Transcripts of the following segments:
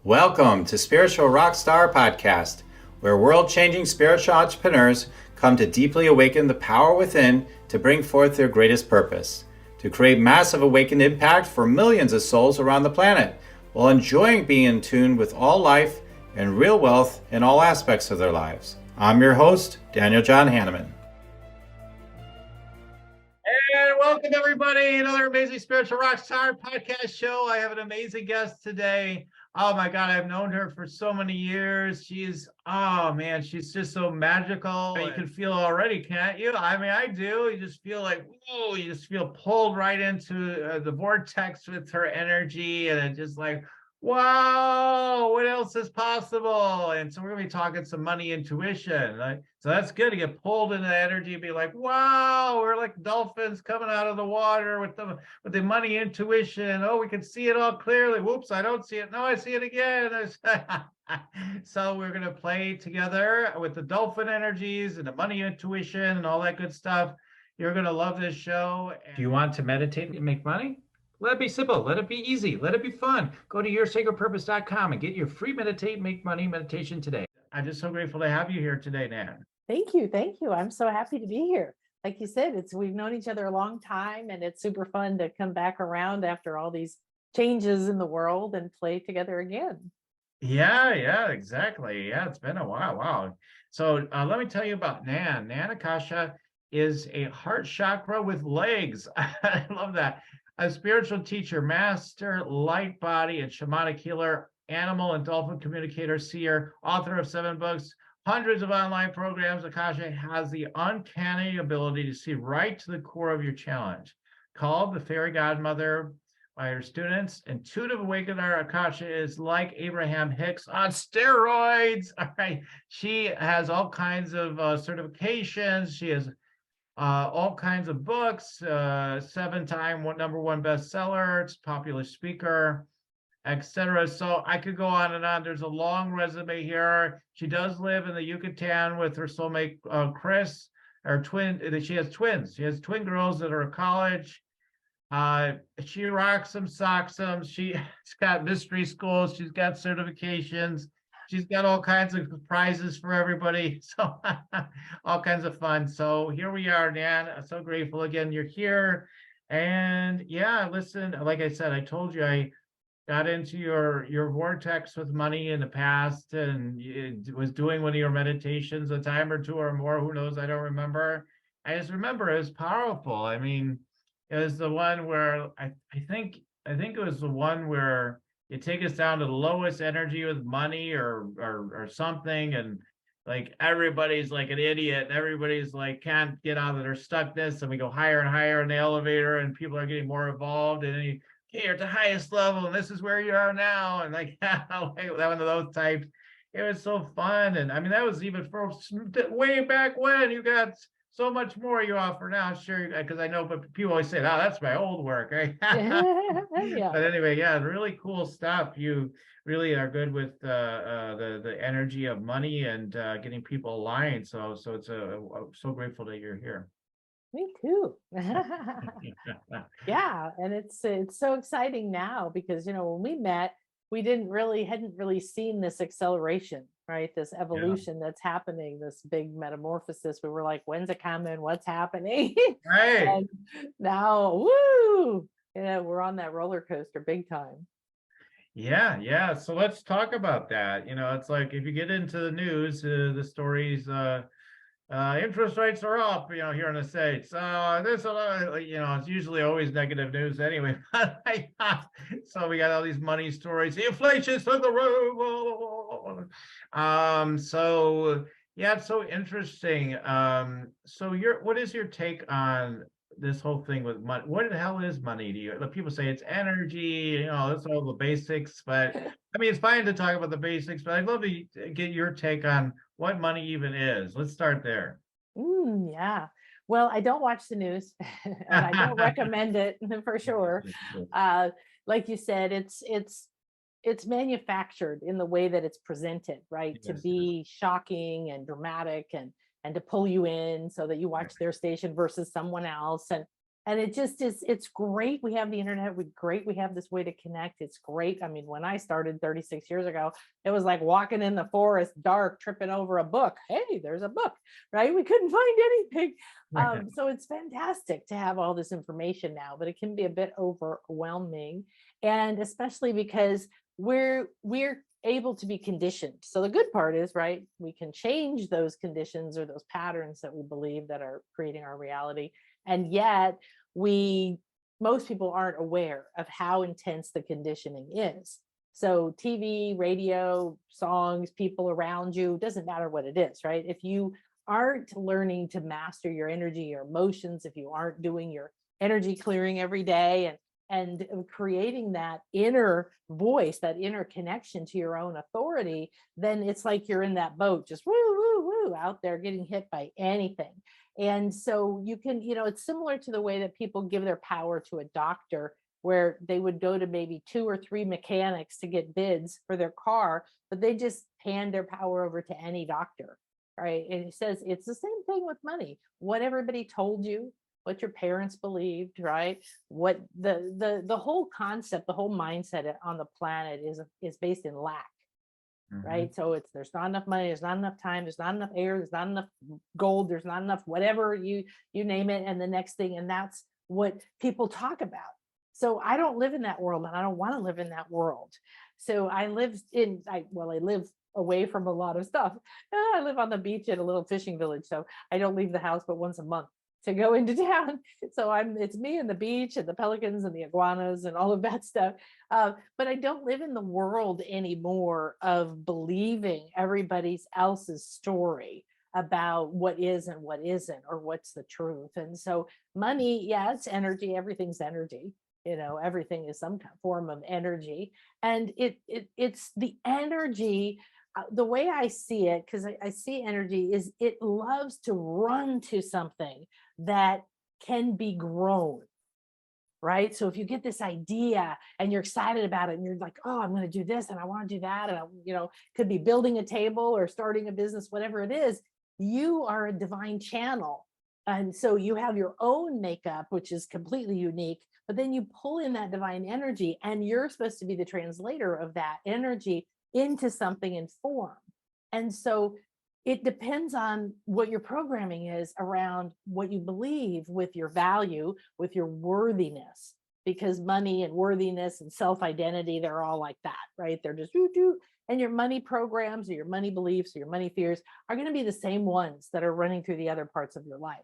Welcome to Spiritual Rockstar Podcast, where world-changing spiritual entrepreneurs come to deeply awaken the power within to bring forth their greatest purpose, to create massive awakened impact for millions of souls around the planet, while enjoying being in tune with all life and real wealth in all aspects of their lives. I'm your host, Daniel John Hanneman. And welcome everybody, another amazing Spiritual Rockstar Podcast show. I have an amazing guest today. Oh my God, I've known her for so many years. She's just so magical. You can feel already, can't you? I mean, I do. You just feel like, whoa, you just feel pulled right into the vortex with her energy. And it's just like, wow, what else is possible? And so we're going to be talking some money intuition. So that's good to get pulled into the energy and be like, wow, we're like dolphins coming out of the water with the money intuition. Oh, we can see it all clearly. Whoops, I don't see it. No, I see it again. So we're going to play together with the dolphin energies and the money intuition and all that good stuff. You're going to love this show. Do you want to meditate and make money? Let it be simple. Let it be easy. Let it be fun. Go to yoursacredpurpose.com and get your free Meditate, Make Money meditation today. I'm just so grateful to have you here today, Nan. Thank you. Thank you. I'm so happy to be here. Like you said, we've known each other a long time, and it's super fun to come back around after all these changes in the world and play together again. Yeah, exactly. Yeah, it's been a while. Wow. So let me tell you about Nan. Nan Akasha is a heart chakra with legs. I love that. A spiritual teacher, master light body and shamanic healer, animal and dolphin communicator, seer, author of 7 books, hundreds of online programs. Akasha has the uncanny ability to see right to the core of your challenge. Called the fairy godmother by her students, intuitive awakener, Akasha is like Abraham Hicks on steroids. All right, she has all kinds of certifications. She has all kinds of books, 7-time #1 bestseller, it's popular speaker, etc. So I could go on and on. There's a long resume here. She does live in the Yucatan with her soulmate Chris, her twin. She has twins. She has twin girls that are at college. She rocks them, socks them. She's got mystery schools. She's got certifications. She's got all kinds of prizes for everybody. So all kinds of fun. So here we are, Nan. I'm so grateful again you're here. And yeah, listen, like I said, I told you I got into your vortex with money in the past, and was doing one of your meditations a time or two or more. Who knows? I don't remember. I just remember it was powerful. I mean, it was the one where I think it was the one where you take us down to the lowest energy with money or something, and like everybody's like an idiot, and everybody's like can't get out of their stuckness, and we go higher and higher in the elevator, and people are getting more involved, and then you're at the highest level, and this is where you are now, and like that one of those types. It was so fun, and I mean that was even for way back when. You got so much more you offer now, sure, because I know, but people always say, "Oh, that's my old work," right? Yeah. But anyway, yeah, really cool stuff. You really are good with the energy of money and getting people aligned. So it's I'm so grateful that you're here. Me too. Yeah, and it's so exciting now because when we met, we hadn't really seen this acceleration, right? This evolution that's happening, this big metamorphosis. We were like, when's it coming? What's happening? Right. And now, woo! We're on that roller coaster big time. Yeah. So let's talk about that. It's like if you get into the news, the stories, interest rates are up, here in the States. It's usually always negative news anyway. So we got all these money stories. The inflation's through the roof. So yeah, it's so interesting. So what is your take on this whole thing with money? What the hell is money to you? People say it's energy, that's all the basics, but I mean, it's fine to talk about the basics, but I'd love to get your take on what money even is. Let's start there. Yeah. Well, I don't watch the news and I don't recommend it for sure. Like you said, it's manufactured in the way that it's presented, right? To be shocking and dramatic and to pull you in so that you watch their station versus someone else. And it just is, it's great. We have the internet. We have this way to connect. It's great. I mean, when I started 36 years ago, it was like walking in the forest, dark, tripping over a book. Hey, there's a book, right? We couldn't find anything. So it's fantastic to have all this information now, but it can be a bit overwhelming. And especially because we're able to be conditioned. So the good part is, right, we can change those conditions or those patterns that we believe that are creating our reality. And yet most people aren't aware of how intense the conditioning is. So TV, radio, songs, people around you, doesn't matter what it is, right? If you aren't learning to master your energy, your emotions, if you aren't doing your energy clearing every day and creating that inner voice, that inner connection to your own authority, then it's like you're in that boat, just woo, woo, woo, out there getting hit by anything. And so you can, it's similar to the way that people give their power to a doctor, where they would go to maybe 2 or 3 mechanics to get bids for their car, but they just hand their power over to any doctor, right? And he says it's the same thing with money. What everybody told you, what your parents believed, right? What the whole concept, the whole mindset on the planet is based in lack. Right. So there's not enough money, there's not enough time, there's not enough air, there's not enough gold, there's not enough whatever you name it. And the next thing, and that's what people talk about. So I don't live in that world, and I don't want to live in that world. So I live away from a lot of stuff. I live on the beach in a little fishing village, so I don't leave the house but once a month to go into town. So it's me and the beach and the pelicans and the iguanas and all of that stuff. But I don't live in the world anymore of believing everybody else's story about what is and what isn't, or what's the truth. And so money, yeah, it's energy. Everything's energy. Everything is some form of energy. And it's the energy. The way I see it, because I see energy, is it loves to run to something that can be grown, right? So if you get this idea and you're excited about it and you're like, oh, I'm going to do this and I want to do that. And could be building a table or starting a business, whatever it is, you are a divine channel. And so you have your own makeup, which is completely unique, but then you pull in that divine energy and you're supposed to be the translator of that energy into something in form. And so it depends on what your programming is around what you believe with your value, with your worthiness, because money and worthiness and self-identity, they're all like that, right? They're just doo-doo. And your money programs or your money beliefs or your money fears are going to be the same ones that are running through the other parts of your life.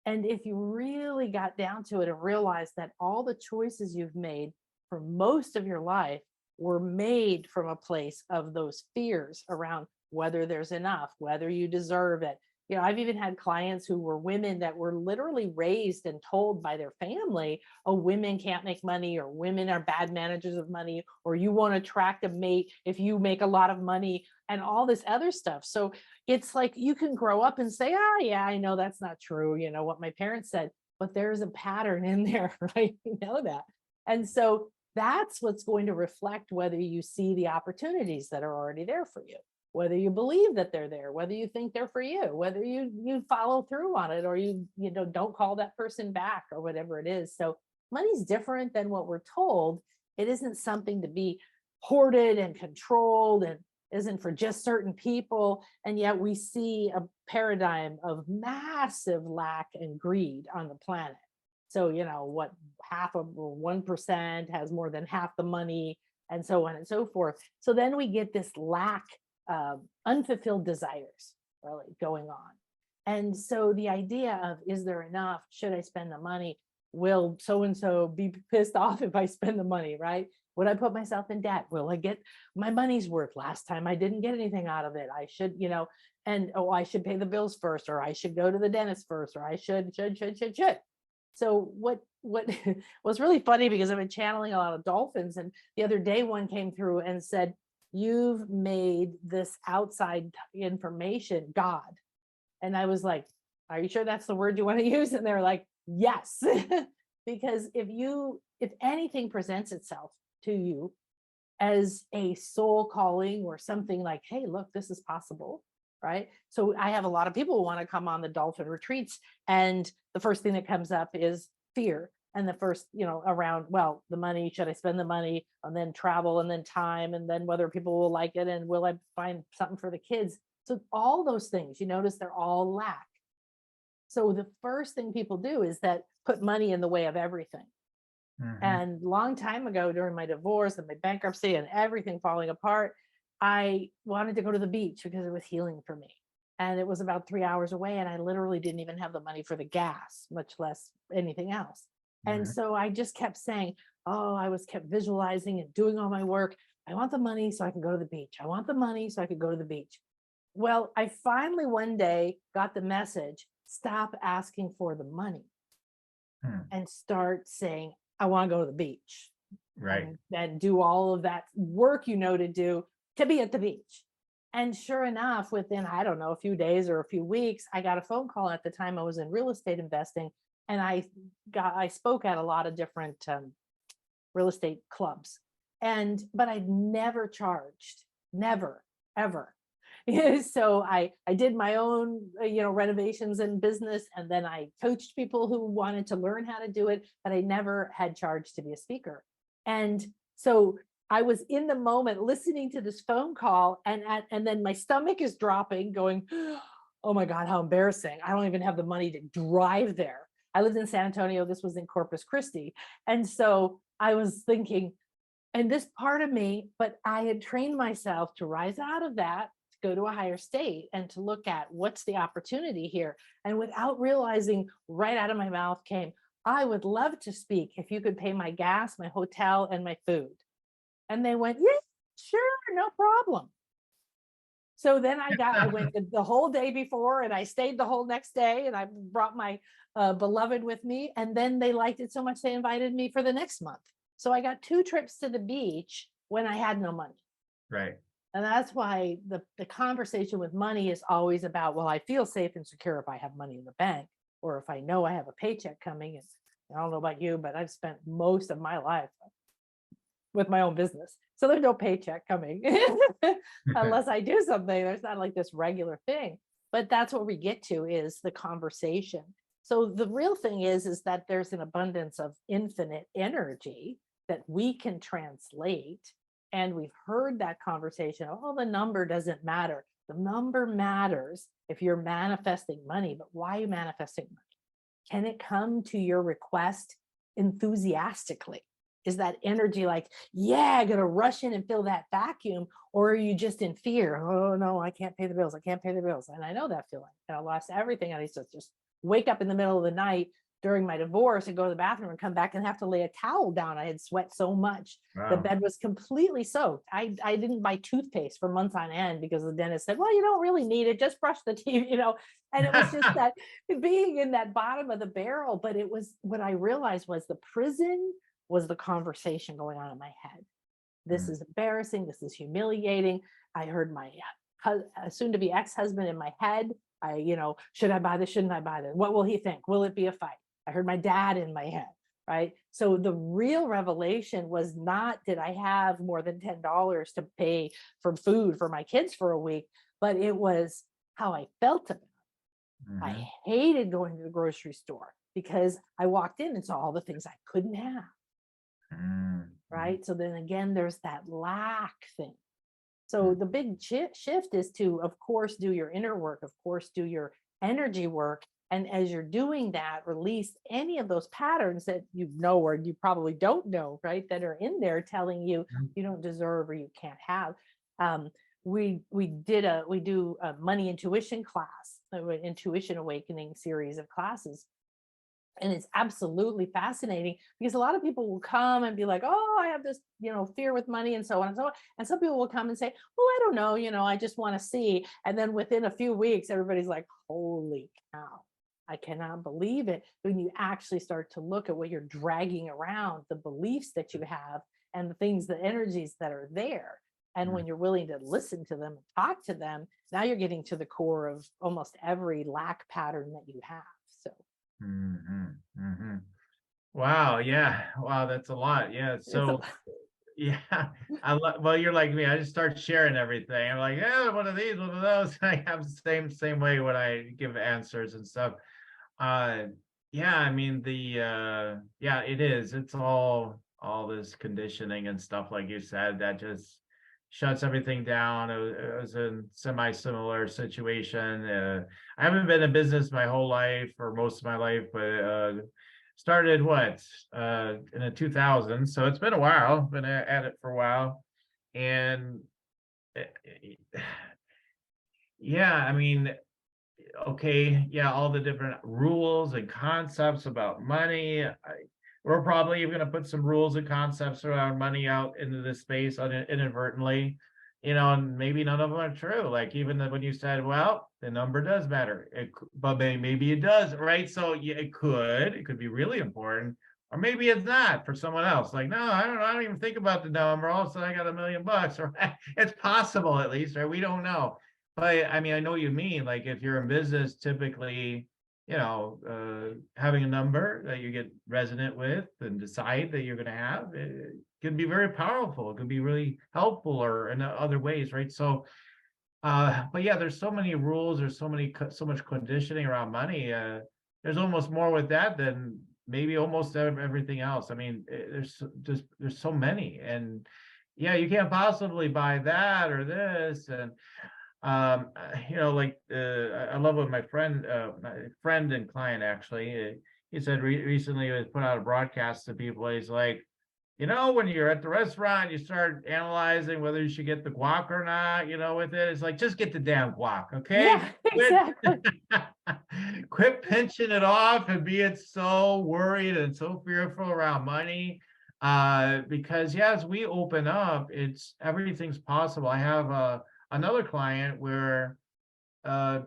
And if you really got down to it and realized that all the choices you've made for most of your life were made from a place of those fears around whether there's enough, whether you deserve it. I've even had clients who were women that were literally raised and told by their family, oh, women can't make money, or women are bad managers of money, or you won't attract a mate if you make a lot of money, and all this other stuff. So it's like you can grow up and say, oh, yeah, I know that's not true. What my parents said, but there's a pattern in there, right? You know that. And so that's what's going to reflect whether you see the opportunities that are already there for you, whether you believe that they're there, whether you think they're for you, whether you follow through on it, or you don't call that person back, or whatever it is. So money's different than what we're told. It isn't something to be hoarded and controlled, and isn't for just certain people. And yet we see a paradigm of massive lack and greed on the planet. So, what half of 1% has more than half the money, and so on and so forth. So then we get this lack, unfulfilled desires really going on. And so the idea of, is there enough? Should I spend the money? Will so-and-so be pissed off if I spend the money, right? Would I put myself in debt? Will I get my money's worth? Last time I didn't get anything out of it. I should, and I should pay the bills first, or I should go to the dentist first, or I should. So what was really funny, because I've been channeling a lot of dolphins, and the other day one came through and said, you've made this outside information God. And I was like, are you sure that's the word you want to use? And they're like, yes. Because if anything presents itself to you as a soul calling or something like, hey, look, this is possible, right? So I have a lot of people who want to come on the dolphin retreats, and the first thing that comes up is, fear. And the first, around, well, the money, should I spend the money, and then travel, and then time, and then whether people will like it, and will I find something for the kids? So all those things, you notice they're all lack. So the first thing people do is that put money in the way of everything. And long time ago, during my divorce and my bankruptcy and everything falling apart, I wanted to go to the beach because it was healing for me. And it was about 3 hours away, and I literally didn't even have the money for the gas, much less anything else. And so I just kept saying, oh, I kept visualizing and doing all my work. I want the money so I can go to the beach. I want the money so I could go to the beach. Well, I finally one day got the message, stop asking for the money and start saying, I want to go to the beach. Right. And do all of that work to do to be at the beach. And sure enough, within, I don't know, a few days or a few weeks, I got a phone call. At the time I was in real estate investing, and I spoke at a lot of different real estate clubs, but I'd never charged, never, ever. So I did my own, renovations and business. And then I coached people who wanted to learn how to do it, but I never had charged to be a speaker. And so I was in the moment listening to this phone call, and then my stomach is dropping, going, oh my God, how embarrassing. I don't even have the money to drive there. I lived in San Antonio. This was in Corpus Christi. And so I was thinking, and this part of me, but I had trained myself to rise out of that, to go to a higher state, and to look at what's the opportunity here. And without realizing, right out of my mouth came, I would love to speak if you could pay my gas, my hotel, and my food. And they went, yeah, sure, no problem. So then I went the whole day before, and I stayed the whole next day, and I brought my beloved with me. And then they liked it so much, they invited me for the next month. So I got 2 trips to the beach when I had no money. Right. And that's why the conversation with money is always about, well, I feel safe and secure if I have money in the bank, or if I know I have a paycheck coming. And I don't know about you, but I've spent most of my life with my own business. So there's no paycheck coming unless I do something. There's not like this regular thing. But that's what we get to, is the conversation. So the real thing is that there's an abundance of infinite energy that we can translate. And we've heard that conversation, oh, the number doesn't matter. The number matters if you're manifesting money. But why are you manifesting money? Can it come to your request enthusiastically? Is that energy like, yeah, I'm going to rush in and fill that vacuum? Or are you just in fear? Oh, no, I can't pay the bills. I can't pay the bills. And I know that feeling. And I lost everything. I used to just wake up in the middle of the night during my divorce and go to the bathroom and come back and have to lay a towel down. I had sweat so much. Wow. The bed was completely soaked. I didn't buy toothpaste for months on end because the dentist said, well, you don't really need it. Just brush the teeth, and it was just that being in that bottom of the barrel. But it was, what I realized was the prison was the conversation going on in my head. This is embarrassing. This is humiliating. I heard my soon to be ex-husband in my head. Should I buy this? Shouldn't I buy this? What will he think? Will it be a fight? I heard my dad in my head, right? So the real revelation was not, did I have more than $10 to pay for food for my kids for a week, but it was how I felt about it. I hated going to the grocery store because I walked in and saw all the things I couldn't have, right? So then again, there's that lack thing. So the big shift is to, of course, do your inner work, of course, do your energy work. And as you're doing that, release any of those patterns that you know, or you probably don't know, right? That are in there telling you you don't deserve or you can't have. We do a money intuition class, an intuition awakening series of classes. And it's absolutely fascinating because a lot of people will come and be like, oh, I have this, fear with money and so on and so on. And some people will come and say, well, I don't know, I just want to see. And then within a few weeks, everybody's like, holy cow, I cannot believe it. When you actually start to look at what you're dragging around, the beliefs that you have and the things, the energies that are there. And when you're willing to listen to them and talk to them, now you're getting to the core of almost every lack pattern that you have. So. Wow. Yeah. Wow. That's a lot. Yeah. So, yeah. Well, you're like me. I just start sharing everything. I'm like, yeah, one of these, one of those. I have the same way when I give answers and stuff. Yeah, I mean yeah, it is. It's all this conditioning and stuff like you said that just shuts everything down. It was a semi-similar situation. I haven't been in business my whole life or most of my life, but started in the 2000s. So it's been a while. Been at it for a while. And eh, yeah, I mean, okay, yeah, all the different rules and concepts about money. We're probably even going to put some rules and concepts around money out into this space inadvertently, and maybe none of them are true. Like even when you said, well, the number does matter, but maybe it does, right? So yeah, it could be really important, or maybe it's not for someone else. Like, no, I don't even think about the number. All of a sudden, I got $1 million, right? It's possible, at least, right? We don't know. But I mean, I know what you mean. Like if you're in business, typically, having a number that you get resonant with and decide that you're going to have, it can be very powerful. It can be really helpful, or in other ways, right? So, but yeah, there's so many rules. There's so much conditioning around money. There's almost more with that than maybe almost everything else. I mean, there's so many, and yeah, you can't possibly buy that or this, and like I love what my friend and client actually, he said recently, he was put out a broadcast to people. He's like, when you're at the restaurant, you start analyzing whether you should get the guac or not, with it. It's like, just get the damn guac, okay? Yeah, exactly. Quit pinching it off and being so worried and so fearful around money. Because yeah, as we open up, everything's possible. I have another client where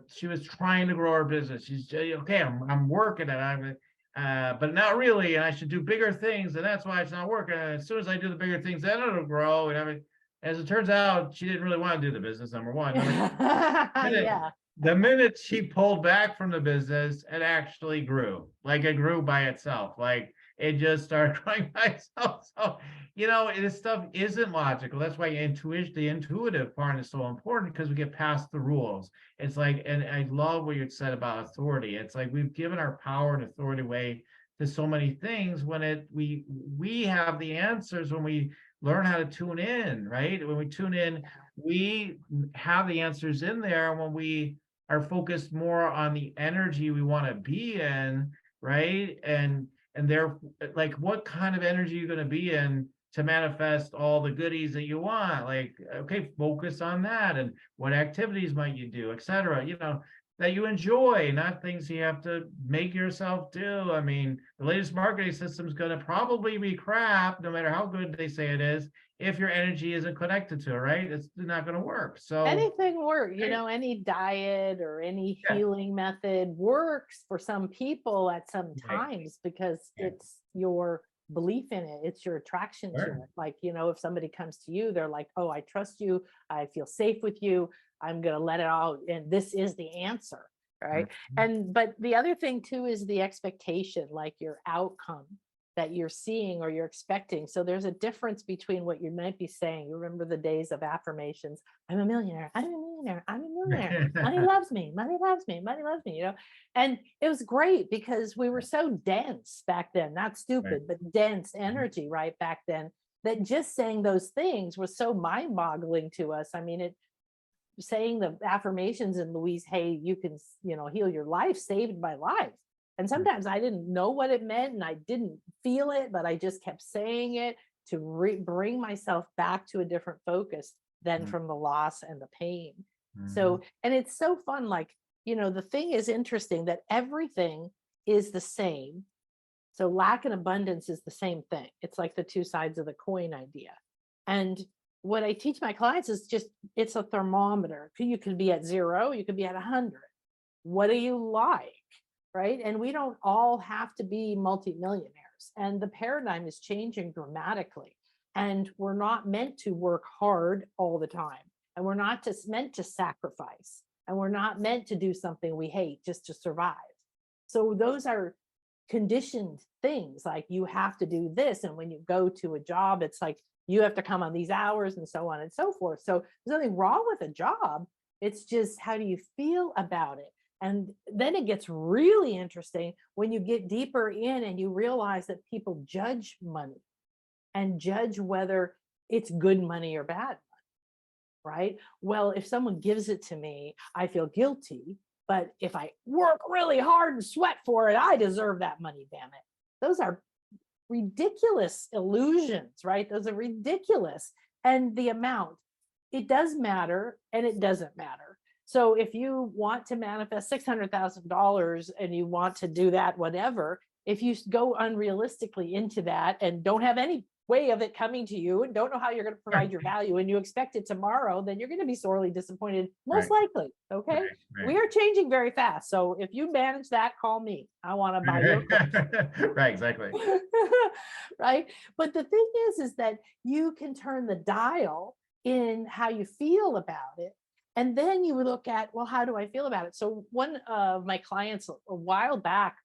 she was trying to grow her business. She's okay. I'm working it. But not really. And I should do bigger things, and that's why it's not working. And as soon as I do the bigger things, then it'll grow. And I mean, as it turns out, she didn't really want to do the business. Number one. Yeah. The minute she pulled back from the business, it actually grew. Like it grew by itself. Like it just started growing by itself. So, this stuff isn't logical. That's why the intuitive part is so important, because we get past the rules. It's like, and I love what you said about authority. It's like we've given our power and authority away to so many things when we have the answers when we learn how to tune in, right? When we tune in, we have the answers in there when we are focused more on the energy we want to be in, right? And they're like, what kind of energy are you going to be in to manifest all the goodies that you want? Like, okay, focus on that, and what activities might you do, etc. That you enjoy, not things you have to make yourself do. I mean, the latest marketing system is going to probably be crap, no matter how good they say it is, if your energy isn't connected to it, right? It's not going to work. So Anything works, any diet or any yeah, healing method works for some people at some right, times, because right, it's your belief in it, it's your attraction to sure, it. Like, if somebody comes to you, they're like, oh, I trust you, I feel safe with you, I'm going to let it out, and this is the answer, right? But the other thing too is the expectation, like your outcome that you're seeing or you're expecting. So there's a difference between what you might be saying. You remember the days of affirmations: I'm a millionaire, I'm a millionaire, I'm a millionaire, money loves me, money loves me, money loves me, and it was great because we were so dense back then, not right, stupid, but dense energy right back then, that just saying those things was so mind-boggling to us. I mean, saying the affirmations in Louise Hay, you can, heal your life, saved my life. And sometimes I didn't know what it meant and I didn't feel it, but I just kept saying it to bring myself back to a different focus than from the loss and the pain. So, and it's so fun. Like, the thing is interesting that everything is the same. So lack and abundance is the same thing. It's like the two sides of the coin idea. And what I teach my clients is just, it's a thermometer. You could be at 0, you could be at 100. What do you like? Right? And we don't all have to be multimillionaires. And the paradigm is changing dramatically. And we're not meant to work hard all the time. And we're not just meant to sacrifice. And we're not meant to do something we hate just to survive. So those are conditioned things, like you have to do this. And when you go to a job, it's like you have to come on these hours and so on and so forth. So there's nothing wrong with a job. It's just, how do you feel about it? And then it gets really interesting when you get deeper in and you realize that people judge money and judge whether it's good money or bad, right? Well, if someone gives it to me, I feel guilty. But if I work really hard and sweat for it, I deserve that money, damn it. Those are ridiculous illusions, right? Those are ridiculous. And the amount, it does matter and it doesn't matter. So if you want to manifest $600,000 and you want to do that, whatever, if you go unrealistically into that and don't have any way of it coming to you and don't know how you're going to provide your value and you expect it tomorrow, then you're going to be sorely disappointed, most likely. Okay. We are changing very fast. So if you manage that, call me. I want to buy your course. Right, exactly. Right. But the thing is that you can turn the dial in how you feel about it. And then you would look at, well, how do I feel about it? So one of my clients a while back,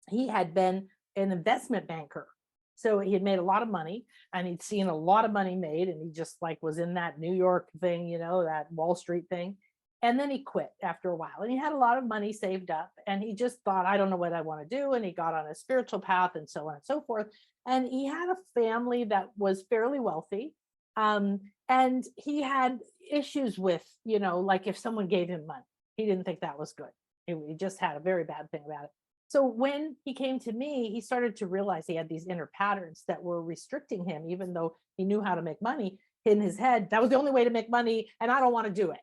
he had been an investment banker. So he had made a lot of money and he'd seen a lot of money made, and he just like was in that New York thing, you know, that Wall Street thing. And then he quit after a while, and he had a lot of money saved up, and he just thought, I don't know what I want to do. And he got on a spiritual path and so on and so forth. And he had a family that was fairly wealthy. And he had issues with, you know, like if someone gave him money, he didn't think that was good. He just had a very bad thing about it. So when he came to me, he started to realize he had these inner patterns that were restricting him, even though he knew how to make money in his head. That was the only way to make money, and I don't want to do it.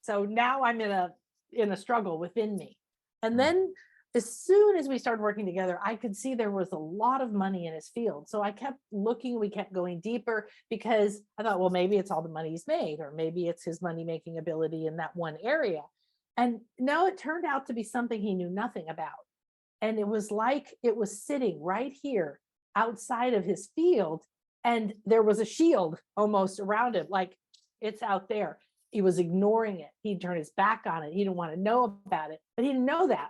So now I'm in a struggle within me. And then as soon as we started working together, I could see there was a lot of money in his field. So I kept looking, we kept going deeper, because I thought, well, maybe it's all the money he's made, or maybe it's his money making ability in that one area. And no, it turned out to be something he knew nothing about. And it was like it was sitting right here outside of his field, and there was a shield almost around it, like it's out there. He was ignoring it. He'd turn his back on it. He didn't want to know about it, but he didn't know that.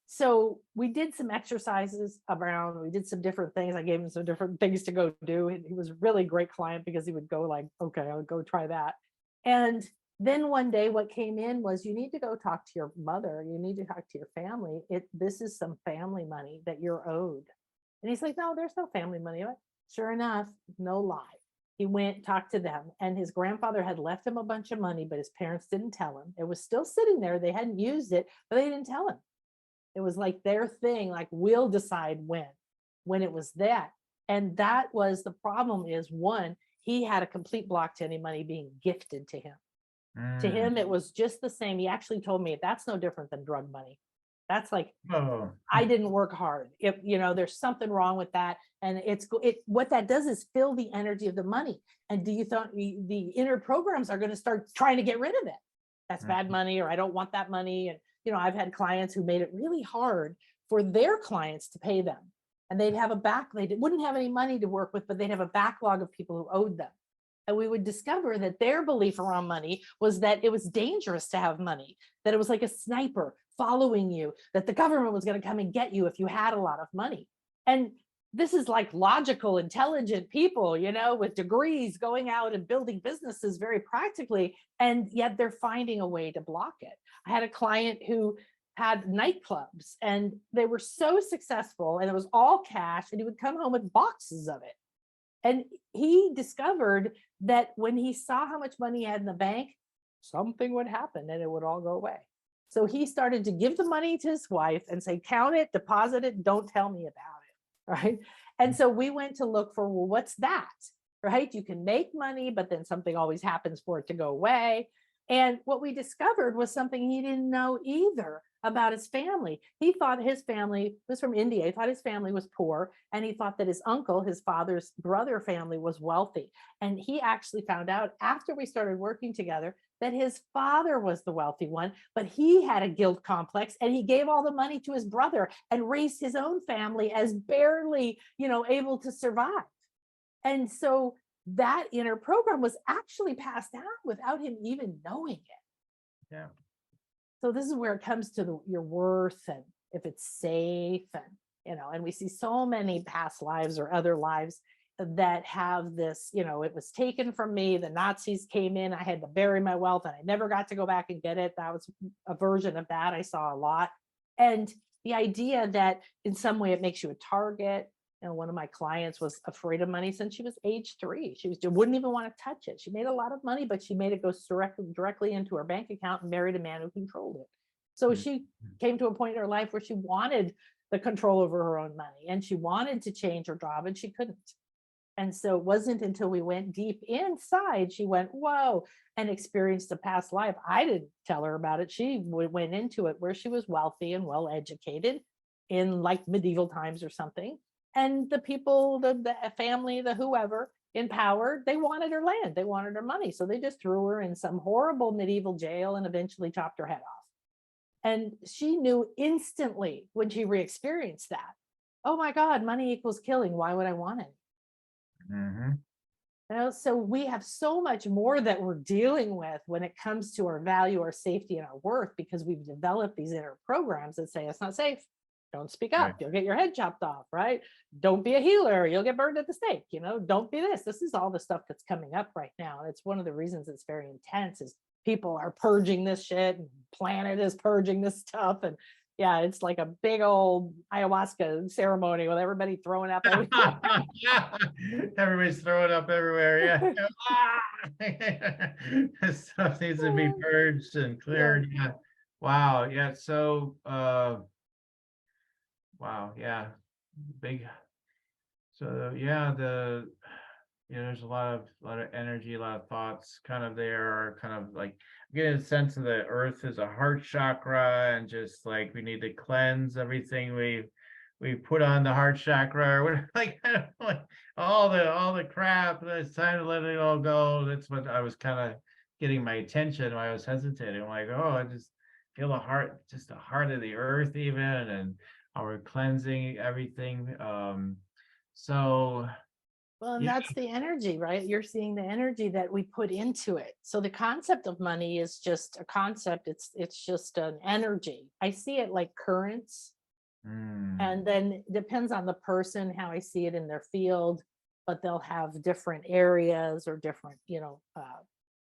So we did some exercises around, we did some different things. I gave him some different things to go do. He was a really great client, because he would go like, okay, I'll go try that. And then one day what came in was, you need to go talk to your mother. You need to talk to your family. This is some family money that you're owed. And he's like, no, there's no family money. Sure enough, no lie. He went, talked to them, and his grandfather had left him a bunch of money, but his parents didn't tell him. It was still sitting there. They hadn't used it, but they didn't tell him. It was like their thing, like we'll decide when it was that. And that was the problem, is one, he had a complete block to any money being gifted to him. To him, it was just the same. He actually told me that's no different than drug money. That's like, I didn't work hard. If you know, there's something wrong with that. And what that does is fill the energy of the money. And do you think the inner programs are going to start trying to get rid of it? That's bad money, or I don't want that money. And you know, I've had clients who made it really hard for their clients to pay them. And they'd have they wouldn't have any money to work with, but they'd have a backlog of people who owed them. And we would discover that their belief around money was that it was dangerous to have money, that it was like a sniper following you, that the government was going to come and get you if you had a lot of money. And this is like logical, intelligent people, you know, with degrees going out and building businesses very practically, and yet they're finding a way to block it. I had a client who had nightclubs, and they were so successful, and it was all cash, and he would come home with boxes of it. And he discovered that when he saw how much money he had in the bank, something would happen and it would all go away. So he started to give the money to his wife and say, count it, deposit it, don't tell me about it, right? And so we went to look for, well, what's that, right? You can make money, but then something always happens for it to go away. And what we discovered was something he didn't know either about his family. He thought his family was from India. He thought his family was poor. And he thought that his uncle, his father's brother family, was wealthy. And he actually found out after we started working together that his father was the wealthy one, but he had a guilt complex, and he gave all the money to his brother and raised his own family as barely, you know, able to survive. And so that inner program was actually passed down without him even knowing it. Yeah. So this is where it comes to your worth, and if it's safe, and you know, and we see so many past lives or other lives that have this, it was taken from me. The Nazis came in, I had to bury my wealth and I never got to go back and get it. That was a version of that I saw a lot. And the idea that in some way it makes you a target. One of my clients was afraid of money since she was age 3. She wouldn't even want to touch it. She made a lot of money, but she made it go directly into her bank account and married a man who controlled it. So she came to a point in her life where she wanted the control over her own money, and she wanted to change her job and she couldn't. And so it wasn't until we went deep inside, she went, whoa, and experienced a past life. I didn't tell her about it. She went into it where she was wealthy and well educated in like medieval times or something. And the people, the family, the whoever in power, they wanted her land, they wanted her money. So they just threw her in some horrible medieval jail and eventually chopped her head off. And she knew instantly when she re-experienced that, oh my God, money equals killing. Why would I want it? So we have so much more that we're dealing with when it comes to our value, our safety, and our worth, because we've developed these inner programs that say it's not safe. Don't speak up. Right. You'll get your head chopped off, right? Don't be a healer. You'll get burned at the stake. Don't be this. This is all the stuff that's coming up right now. And it's one of the reasons it's very intense is people are purging this shit and planet is purging this stuff. And yeah, it's like a big old ayahuasca ceremony with everybody throwing up everywhere. Everybody's throwing up everywhere. Yeah. This stuff needs to be purged and cleared. Yeah. Wow. Yeah. So, wow. Yeah. Big. So yeah, there's a lot of energy, a lot of thoughts kind of there, kind of like getting a sense of the earth is a heart chakra, and just like we need to cleanse everything we put on the heart chakra, or like all the crap. It's time to let it all go. That's what I was kind of getting my attention when I was hesitating. I'm like, oh, I just feel the heart, just the heart of the earth even, and how we're cleansing everything. So well, and that's the energy, right? You're seeing the energy that we put into it. So the concept of money is just a concept. It's just an energy. I see it like currents. And then it depends on the person, how I see it in their field, but they'll have different areas or different,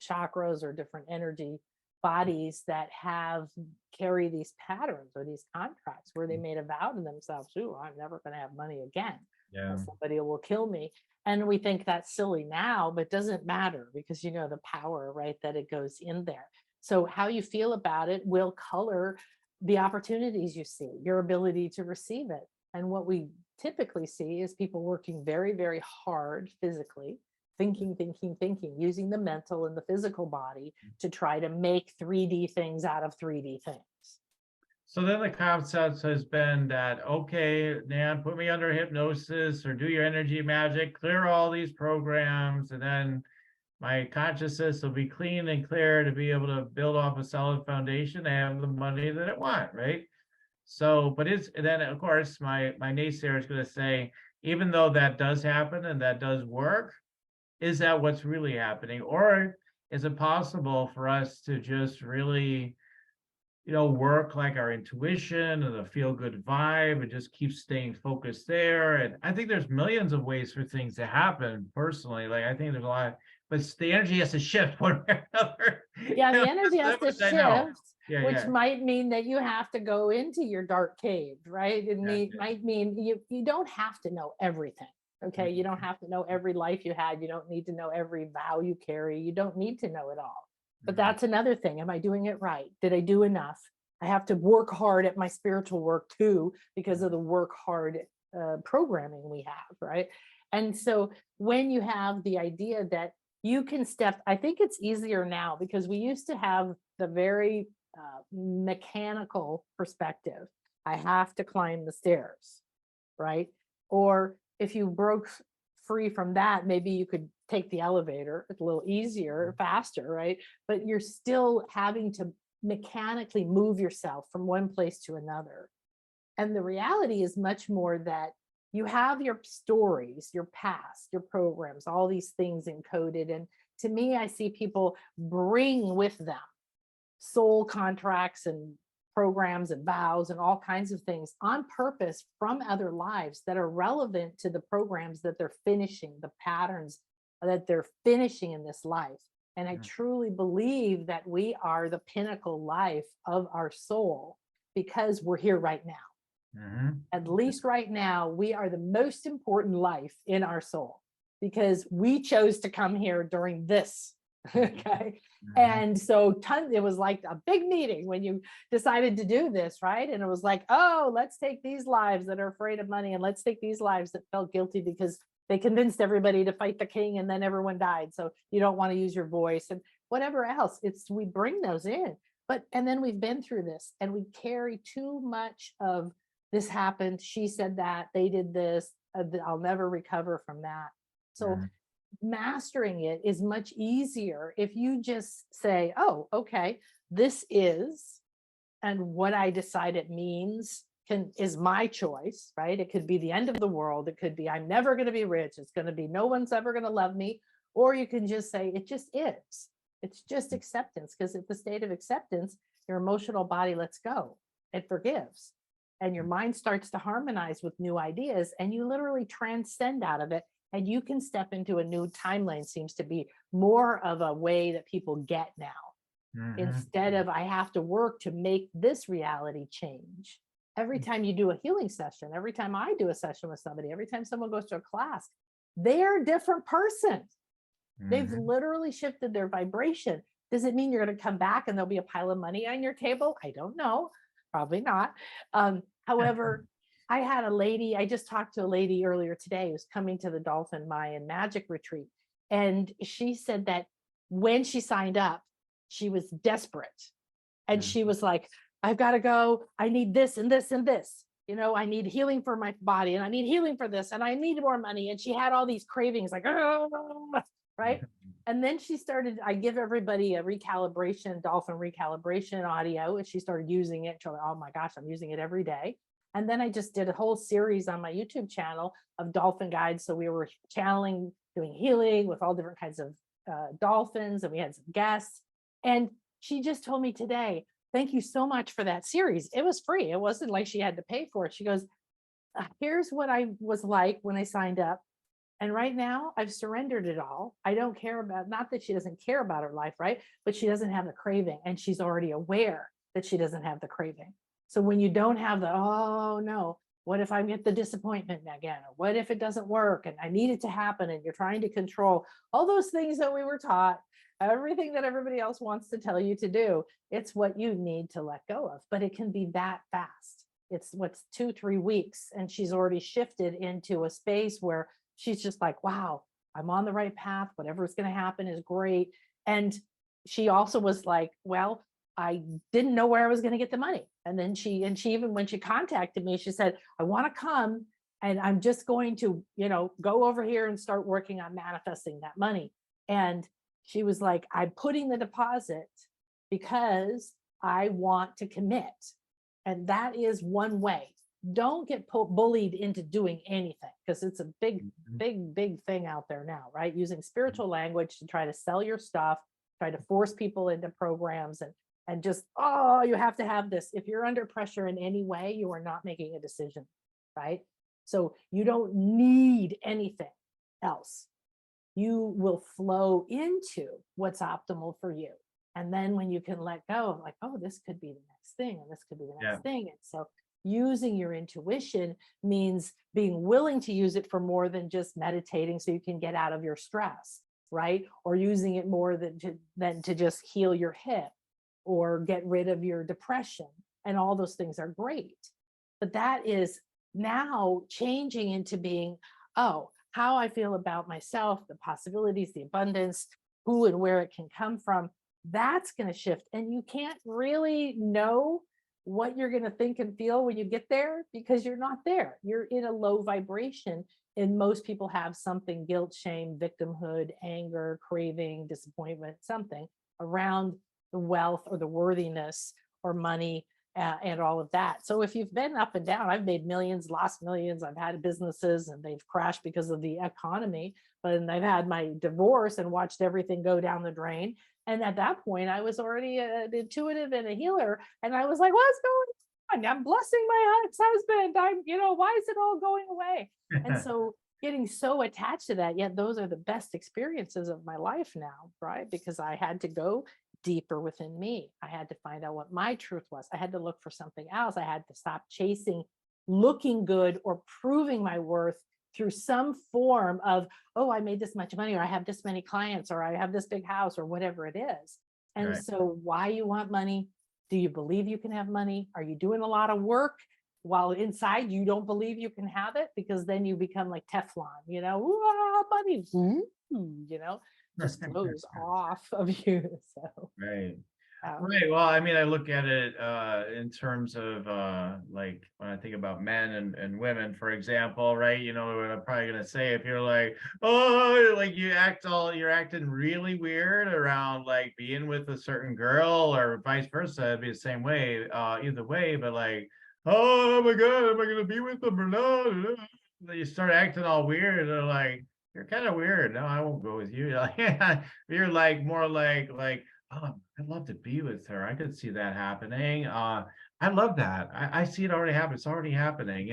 chakras or different energy bodies that carry these patterns or these contracts where they made a vow to themselves, ooh, I'm never going to have money again. Yeah. Somebody will kill me. And we think that's silly now, but it doesn't matter because the power, right, that it goes in there. So how you feel about it will color the opportunities you see, your ability to receive it. And what we typically see is people working very, very hard physically, thinking, using the mental and the physical body to try to make 3D things out of 3D things. So then the concept has been that, okay, Nan, put me under hypnosis or do your energy magic, clear all these programs, and then my consciousness will be clean and clear to be able to build off a solid foundation and have the money that I want, right? So, but then of course my naysayer is going to say, even though that does happen and that does work, is that what's really happening? Or is it possible for us to just really work like our intuition and the feel-good vibe and just keep staying focused there? And I think there's millions of ways for things to happen personally. Like I think there's a lot, but the energy has to shift one way or another. Yeah, the energy has to shift, which might mean that you have to go into your dark cave, right? It might mean you don't have to know everything. Okay, you don't have to know every life you had. You don't need to know every vow you carry. You don't need to know it all. But that's another thing. Am I doing it right? Did I do enough? I have to work hard at my spiritual work too, because of the work hard programming we have, right? And so when you have the idea that you can I think it's easier now because we used to have the very mechanical perspective. I have to climb the stairs, right? Or if you broke free from that, maybe you could take the elevator. It's a little easier, faster, right? But you're still having to mechanically move yourself from one place to another. And the reality is much more that you have your stories, your past, your programs, all these things encoded. And to me, I see people bring with them soul contracts and programs and vows and all kinds of things on purpose from other lives that are relevant to the programs that they're finishing, the patterns that they're finishing in this life. And I truly believe that we are the pinnacle life of our soul because we're here right now. At least right now, we are the most important life in our soul because we chose to come here during this. Okay. And so it was like a big meeting when you decided to do this, right? And it was like, oh, let's take these lives that are afraid of money and let's take these lives that felt guilty because they convinced everybody to fight the king and then everyone died. So you don't want to use your voice and whatever else. We bring those in. And then we've been through this and we carry too much of this happened. She said that, they did this. I'll never recover from that. So mastering it is much easier if you just say, oh, okay, this is, and what I decide it means is my choice, right? It could be the end of the world. It could be, I'm never going to be rich. It's going to be, no one's ever going to love me. Or you can just say, it just is. It's just acceptance. Because at the state of acceptance, your emotional body lets go. It forgives. And your mind starts to harmonize with new ideas. And you literally transcend out of it. And you can step into a new timeline. Seems to be more of a way that people get now. Instead of, I have to work to make this reality change. Every time you do a healing session, every time I do a session with somebody, every time someone goes to a class, they're a different person. They've literally shifted their vibration. Does it mean you're going to come back and there'll be a pile of money on your table? I don't know. Probably not. However, I just talked to a lady earlier today who's coming to the Dolphin Mayan Magic Retreat. And she said that when she signed up, she was desperate. And she was like, I've got to go. I need this and this and this. You know, I need healing for my body and I need healing for this and I need more money. And she had all these cravings like, oh, right. And then she started, I give everybody a recalibration, dolphin recalibration audio. And she started using it. She's like, oh my gosh, I'm using it every day. And then I just did a whole series on my YouTube channel of dolphin guides. So we were channeling, doing healing with all different kinds of dolphins. And we had some guests. And she just told me today, thank you so much for that series. It was free. It wasn't like she had to pay for it. She goes, here's what I was like when I signed up. And right now I've surrendered it all. I don't care about, not that she doesn't care about her life, right? But she doesn't have the craving and she's already aware that she doesn't have the craving. So when you don't have the, oh no, what if I get the disappointment again? Or what if it doesn't work and I need it to happen and you're trying to control all those things that we were taught, everything that everybody else wants to tell you to do, it's what you need to let go of. But it can be that fast. It's what's 2-3 weeks. And she's already shifted into a space where she's just like, wow, I'm on the right path. Whatever's going to happen is great. And she also was like, well, I didn't know where I was going to get the money. And then she even when she contacted me, she said, I want to come and I'm just going to, go over here and start working on manifesting that money. And she was like, I'm putting the deposit because I want to commit. And that is one way. Don't get bullied into doing anything because it's a big thing out there now, right? Using spiritual language to try to sell your stuff, try to force people into programs and just, oh, you have to have this. If you're under pressure in any way, you are not making a decision, right? So you don't need anything else. You will flow into what's optimal for you. And then when you can let go of like, oh, this could be the next thing, and this could be the next thing. And so using your intuition means being willing to use it for more than just meditating so you can get out of your stress, right? Or using it more than to just heal your hip or get rid of your depression. And all those things are great. But that is now changing into being, oh, how I feel about myself, the possibilities, the abundance, who and where it can come from, that's going to shift. And you can't really know what you're going to think and feel when you get there because you're not there. You're in a low vibration. And most people have something, guilt, shame, victimhood, anger, craving, disappointment, something around the wealth or the worthiness or money and all of that. So if you've been up and down, I've made millions, lost millions. I've had businesses and they've crashed because of the economy, but I've had my divorce and watched everything go down the drain. And at that point, I was already an intuitive and a healer. And I was like, what's going on? I'm blessing my ex-husband. Why is it all going away? And so getting so attached to that, yet those are the best experiences of my life now, right? Because I had to go deeper within me. I had to find out what my truth was. I had to look for something else. I had to stop chasing looking good or proving my worth through some form of, oh, I made this much money, or I have this many clients, or I have this big house, or whatever it is. And Right. so why you want money? Do you believe you can have money? Are you doing a lot of work while inside you don't believe you can have it? Because then you become like Teflon, money, just flows off of you. So Right. um, Right. Well, I mean, I look at it in terms of like when I think about men and women, for example, right? You know what I'm probably gonna say if you're like, oh, like you're acting really weird around like being with a certain girl or vice versa, it'd be the same way, either way, but like, oh my God, am I gonna be with them or not? You start acting all weird, and they're like, you're kind of weird. No, I won't go with you. You're like more like, oh, I'd love to be with her. I could see that happening. I love that. I see it already happen. It's already happening.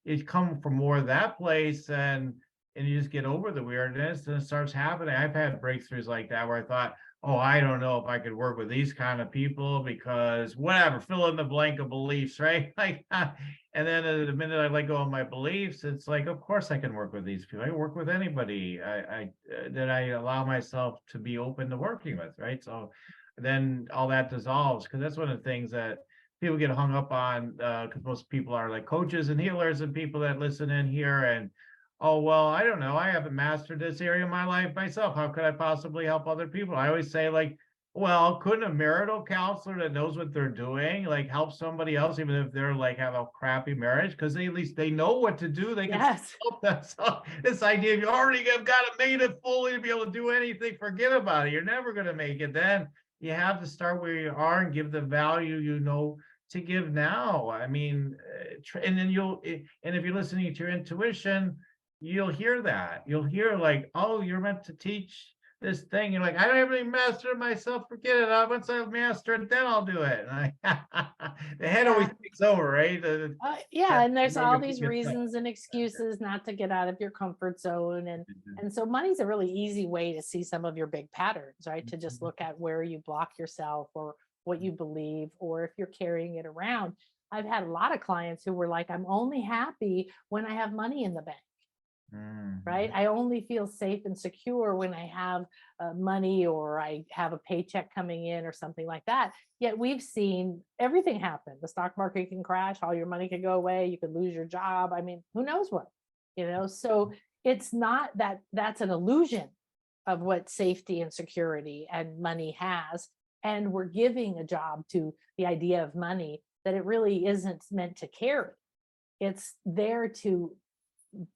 It come from more of that place, and you just get over the weirdness, and it starts happening. I've had breakthroughs like that where I thought, oh, I don't know if I could work with these kind of people because whatever, fill in the blank of beliefs, right? Like, and then the minute I let go of my beliefs, it's like, of course I can work with these people. I can work with anybody that I allow myself to be open to working with, right? So then all that dissolves, because that's one of the things that people get hung up on, because most people are like coaches and healers and people that listen in here and, oh, well, I don't know. I haven't mastered this area of my life myself. How could I possibly help other people? I always say, like, well, couldn't a marital counselor that knows what they're doing, like help somebody else, even if they're like have a crappy marriage? Because they at least they know what to do. They can yes. help them. So this idea of you already have got it made it fully to be able to do anything, forget about it. You're never going to make it. Then you have to start where you are and give the value to give now. I mean, and then and if you're listening to your intuition, you'll hear that. You'll hear like, oh, you're meant to teach this thing. You're like, I don't even master it myself. Forget it. Once I master it, then I'll do it. The head always Yeah. takes over, right? Yeah, That and there's all negative these yourself. reasons and excuses not to get out of your comfort zone. And so money's a really easy way to see some of your big patterns, right? To just look at where you block yourself or what you believe, or if you're carrying it around. I've had a lot of clients who were like, I'm only happy when I have money in the bank. Right? I only feel safe and secure when I have money, or I have a paycheck coming in or something like that. Yet we've seen everything happen. The stock market can crash, all your money can go away, you could lose your job. I mean, who knows what, So it's not that that's an illusion of what safety and security and money has. And we're giving a job to the idea of money that it really isn't meant to carry. It's there to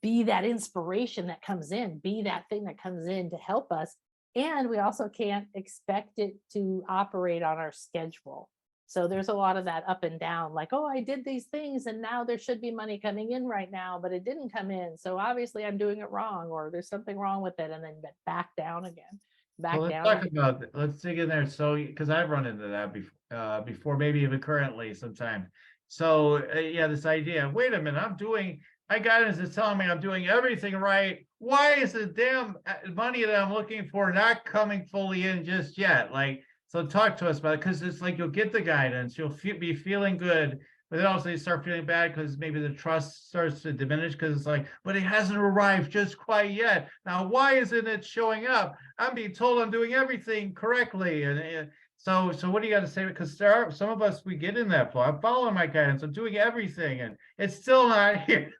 be that inspiration that comes in, be that thing that comes in to help us. And we also can't expect it to operate on our schedule. So there's a lot of that up and down, like, oh, I did these things and now there should be money coming in right now, but it didn't come in. So obviously I'm doing it wrong, or there's something wrong with it. And then back down again, So back let's down talk again. about that. Let's dig in there. So, because I've run into that before, maybe even currently sometimes. So, yeah, this idea. Wait a minute, my guidance is telling me I'm doing everything right. Why is the damn money that I'm looking for not coming fully in just yet? Like, so talk to us about it, because it's like you'll get the guidance, you'll be feeling good, but then also you start feeling bad because maybe the trust starts to diminish because it's like, but it hasn't arrived just quite yet. Now, why isn't it showing up? I'm being told I'm doing everything correctly. And so what do you got to say? Because there are some of us, we get in that flow. I'm following my guidance. I'm doing everything, and it's still not here.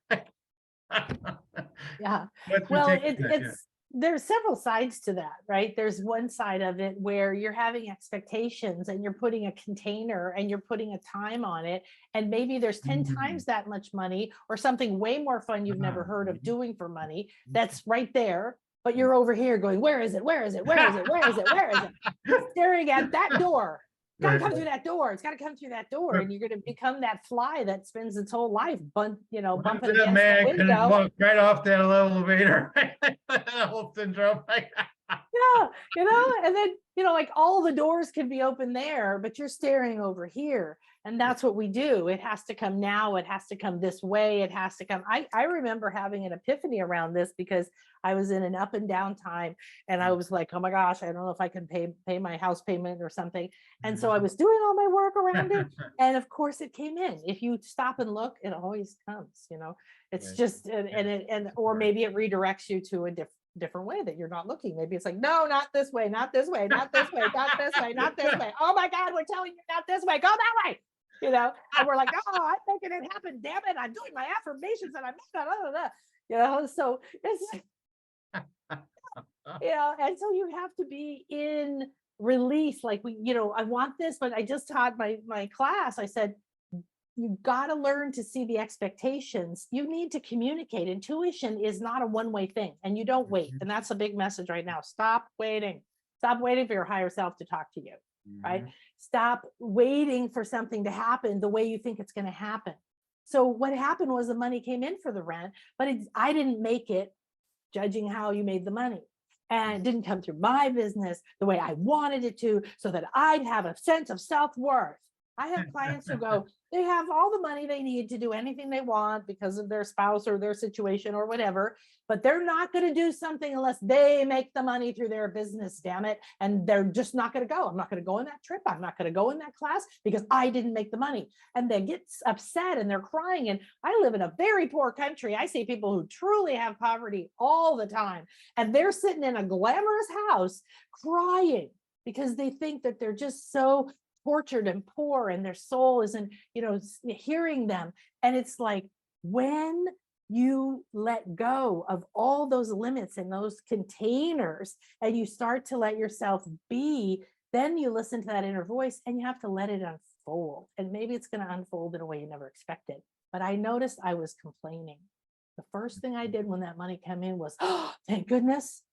Yeah. What's your Well, take on that? Yeah. there's several sides to that, right? There's one side of it where you're having expectations and you're putting a container and you're putting a time on it. And maybe there's 10 Mhm. times that much money or something way more fun you've never heard of doing for money that's right there. But you're over here going, where is it? Where is it? Where is it? Where is it? Where is it? Staring at that door. Got to Right, come through that door. It's got to come through that door. right. And you're going to become that fly that spends its whole life What if bumping that against the man could window. walk right off that elevator? That whole syndrome. Yeah, and then, like all the doors can be open there, but you're staring over here. And that's what we do. It has to come now. It has to come this way. It has to come. I remember having an epiphany around this because I was in an up and down time. And I was like, oh my gosh, I don't know if I can pay my house payment or something. And so I was doing all my work around it. And of course it came in. If you stop and look, it always comes, it's Right. just, or maybe it redirects you to a different way that you're not looking. Maybe it's like, no, not this way, not this way, not this way, not this way, not this way. Oh my God, we're telling you not this way, go that way. And we're like, oh, I'm making it happen. Damn it. I'm doing my affirmations and I'm so it's and so you have to be in release. Like I want this, but I just taught my class. I said, you got to learn to see the expectations. You need to communicate. Intuition is not a one-way thing, and you don't wait. And that's a big message right now. Stop waiting. Stop waiting for your higher self to talk to you, right? Stop waiting for something to happen the way you think it's going to happen. So what happened was the money came in for the rent, but I didn't make it, judging how you made the money. And it didn't come through my business the way I wanted it to, so that I'd have a sense of self-worth. I have clients who go, they have all the money they need to do anything they want because of their spouse or their situation or whatever, but they're not going to do something unless they make the money through their business, damn it. And they're just not going to go. I'm not going to go on that trip. I'm not going to go in that class because I didn't make the money. And they get upset and they're crying. And I live in a very poor country. I see people who truly have poverty all the time. And they're sitting in a glamorous house crying because they think that they're just so tortured and poor and their soul isn't hearing them. And it's like, when you let go of all those limits and those containers and you start to let yourself be, then you listen to that inner voice and you have to let it unfold. And maybe it's going to unfold in a way you never expected. But I noticed I was complaining. The first thing I did when that money came in was, oh, thank goodness.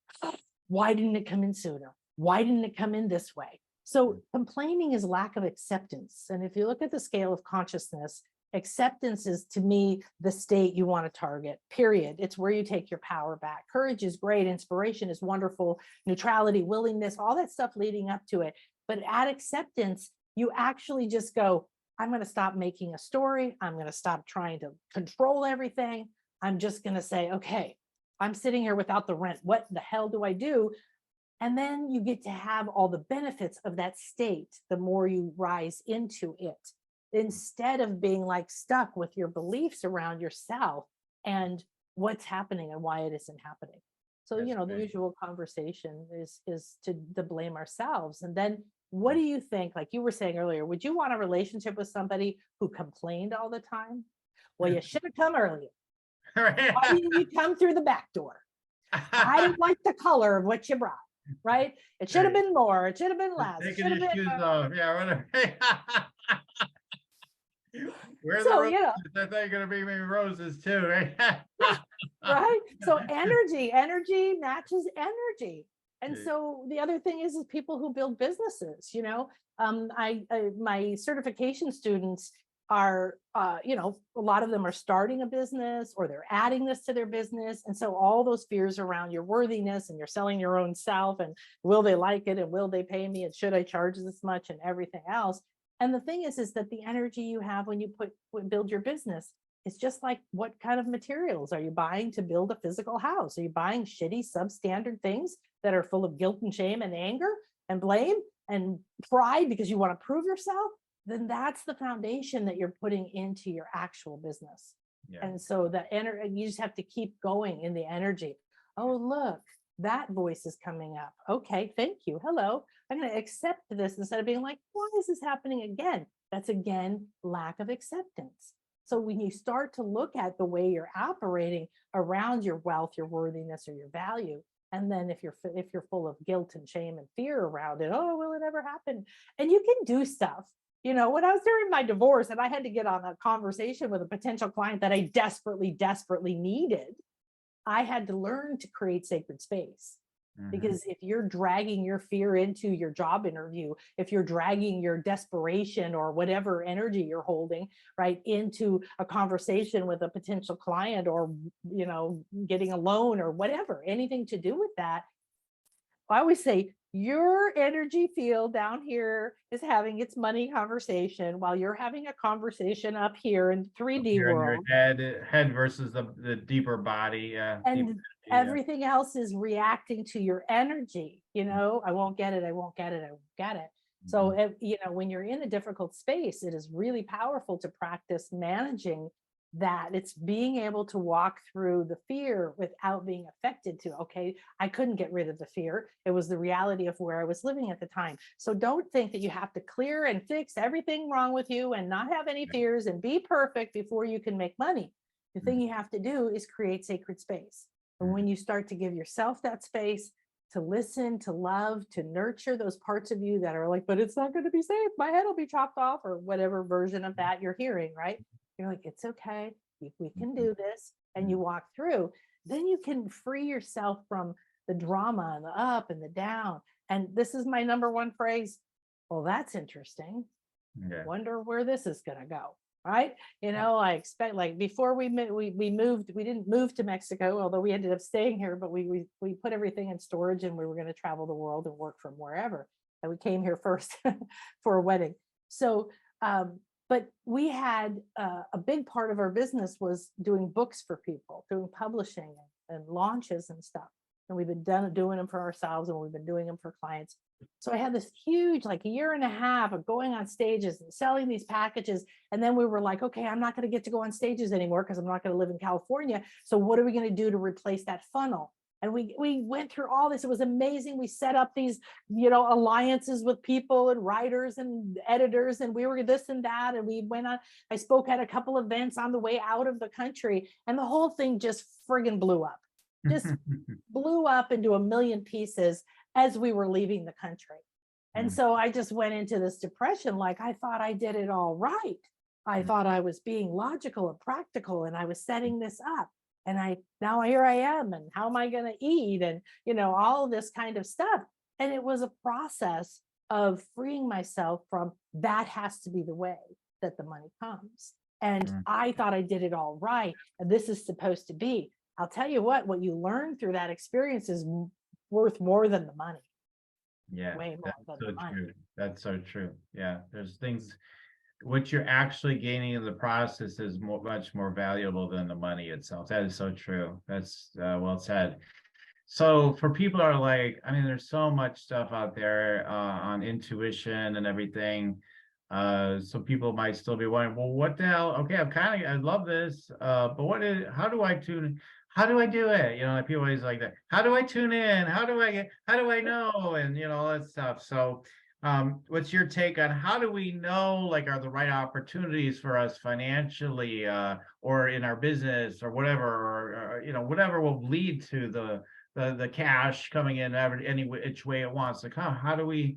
Why didn't it come in sooner? Why didn't it come in this way? So complaining is lack of acceptance. And if you look at the scale of consciousness, acceptance is, to me, the state you want to target, period. It's where you take your power back. Courage is great. Inspiration is wonderful. Neutrality, willingness, all that stuff leading up to it. But at acceptance, you actually just go, I'm going to stop making a story. I'm going to stop trying to control everything. I'm just going to say, okay, I'm sitting here without the rent. What the hell do I do? And then you get to have all the benefits of that state the more you rise into it, instead of being like stuck with your beliefs around yourself and what's happening and why it isn't happening. So, That's the great. usual conversation is to blame ourselves. And then what do you think, like you were saying earlier, would you want a relationship with somebody who complained all the time? Well, you should have come earlier. Why didn't you come through the back door? I didn't like the color of what you brought. Right? It should have been more. It should have been less. It should have been. Shoes off. Yeah, whatever. Where So, the roses? I thought you were gonna bring me roses too, right? Right? So energy matches energy. And so the other thing is people who build businesses, my certification students are, a lot of them are starting a business or they're adding this to their business. And so all those fears around your worthiness and you're selling your own self and will they like it and will they pay me and should I charge this much and everything else. And the thing is that the energy you have when you build your business is just like, what kind of materials are you buying to build a physical house? Are you buying shitty substandard things that are full of guilt and shame and anger and blame and pride because you want to prove yourself? Then that's the foundation that you're putting into your actual business. Yeah. And so the energy, you just have to keep going in the energy. Oh, look, that voice is coming up. Okay, thank you. Hello. I'm going to accept this instead of being like, why is this happening again? That's again, lack of acceptance. So when you start to look at the way you're operating around your wealth, your worthiness, or your value, and then if you're full of guilt and shame and fear around it, oh, will it ever happen? And you can do stuff. When I was during my divorce and I had to get on a conversation with a potential client that I desperately, desperately needed, I had to learn to create sacred space. Because if you're dragging your fear into your job interview, if you're dragging your desperation or whatever energy you're holding, right, into a conversation with a potential client or, getting a loan or whatever, anything to do with that, I always say your energy field down here is having its money conversation while you're having a conversation up here in 3D Here in your world. head versus the deeper body. Yeah. Deep And energy, everything else is reacting to your energy. I won't get it, I won't get it, I won't get it. So when you're in a difficult space, it is really powerful to practice managing that. It's being able to walk through the fear without being affected to, okay, I couldn't get rid of the fear. It was the reality of where I was living at the time. So don't think that you have to clear and fix everything wrong with you and not have any fears and be perfect before you can make money. The thing you have to do is create sacred space. And when you start to give yourself that space to listen, to love, to nurture those parts of you that are like, but it's not going to be safe, my head will be chopped off, or whatever version of that you're hearing, right? You're like, it's okay, we can do this. And you walk through, then you can free yourself from the drama and the up and the down. And this is my number one phrase. Well, that's interesting. Wonder where this is going to go. Right. I expect, like, before we moved, we didn't move to Mexico, although we ended up staying here, but we put everything in storage and we were going to travel the world and work from wherever. And we came here first for a wedding. So, but we had a big part of our business was doing books for people, doing publishing and launches and stuff. And we've been doing them for ourselves, and we've been doing them for clients. So I had this huge, like, a year and a half of going on stages and selling these packages. And then we were like, okay, I'm not going to get to go on stages anymore because I'm not going to live in California. So what are we going to do to replace that funnel? And we went through all this. It was amazing. We set up these, alliances with people and writers and editors, and we were this and that. And we went on, I spoke at a couple events on the way out of the country, and the whole thing just friggin' blew up. Just blew up into a million pieces as we were leaving the country. And so I just went into this depression. Like, I thought I did it all right. I thought I was being logical and practical, and I was setting this up. And now here I am, and how am I going to eat? And, all of this kind of stuff. And it was a process of freeing myself from that has to be the way that the money comes. And I thought I did it all right. And this is supposed to be. I'll tell you what you learn through that experience is worth more than the money. Yeah, Way more than the money. true. That's so true. Yeah, there's things, what you're actually gaining in the process is much more valuable than the money itself. That is so true. That's well said. So for people who are like, there's so much stuff out there on intuition and everything. So people might still be wondering, well, what the hell? Okay, I love this, but how do I tune? How do I do it? Like, people always like that. How do I tune in? How do I know? And all that stuff. So what's your take on how do we know, like, are the right opportunities for us financially, or in our business, or whatever, or whatever will lead to the cash coming in any which way it wants to come? How do we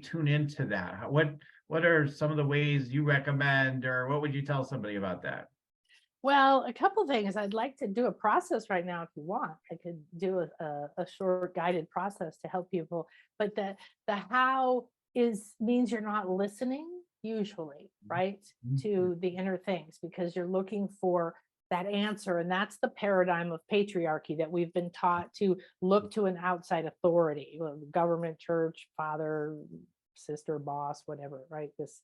tune into that? What are some of the ways you recommend, or what would you tell somebody about that? Well, a couple of things. I'd like to do a process right now if you want. I could do a short guided process to help people. But the how means you're not listening usually, right, to the inner things, because you're looking for that answer. And that's the paradigm of patriarchy, that we've been taught to look to an outside authority, government, church, father, sister, boss, whatever, right? This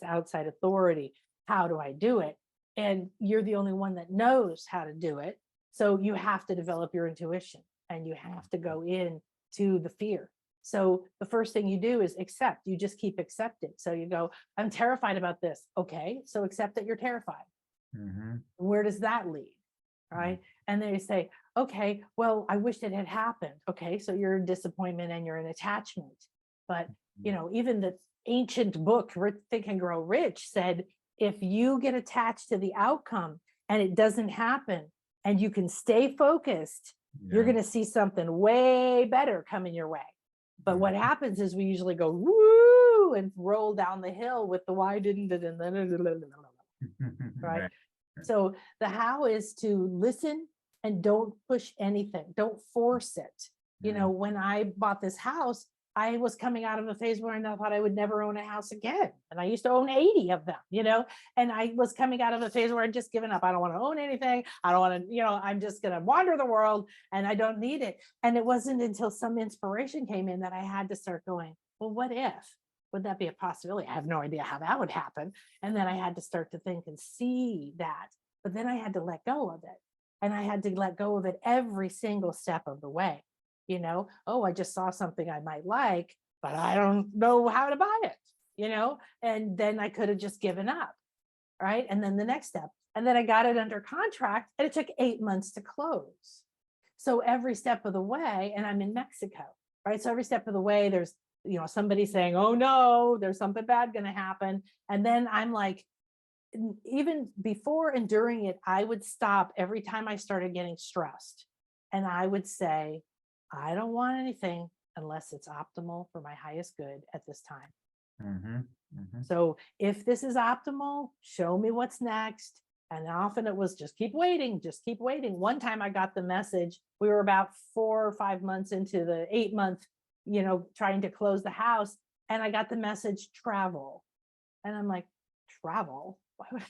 outside authority. How do I do it? And you're the only one that knows how to do it. So you have to develop your intuition, and you have to go in to the fear. So the first thing you do is accept. You just keep accepting. So you go, I'm terrified about this. Okay, so accept that you're terrified. Where does that lead? Right. And then you say, okay, well, I wish it had happened. Okay, so you're in disappointment and you're in attachment. But, even the ancient book, Think and Grow Rich, said, if you get attached to the outcome and it doesn't happen, and you can stay focused, you're going to see something way better coming your way. But what happens is we usually go woo and roll down the hill with the why didn't it, and then right. So the how is to listen and don't push anything. Don't force it. When I bought this house, I was coming out of a phase where I thought I would never own a house again. And I used to own 80 of them, and I was coming out of a phase where I'd just given up. I don't want to own anything. I don't want to, I'm just going to wander the world and I don't need it. And it wasn't until some inspiration came in that I had to start going, well, what if? Would that be a possibility? I have no idea how that would happen. And then I had to start to think and see that. But then I had to let go of it. And I had to let go of it every single step of the way. Oh, I just saw something I might like, but I don't know how to buy it, and then I could have just given up. Right. And then the next step, and then I got it under contract and it took 8 months to close. So every step of the way, and I'm in Mexico, right? So every step of the way, there's, somebody saying, oh no, there's something bad going to happen. And then I'm like, even before and during it, I would stop every time I started getting stressed. And I would say, I don't want anything unless it's optimal for my highest good at this time. Mm-hmm. Mm-hmm. So if this is optimal, show me what's next. And often it was just keep waiting, just keep waiting. One time I got the message, we were about 4 or 5 months into the 8-month, trying to close the house. And I got the message, travel. And I'm like, travel? Why would I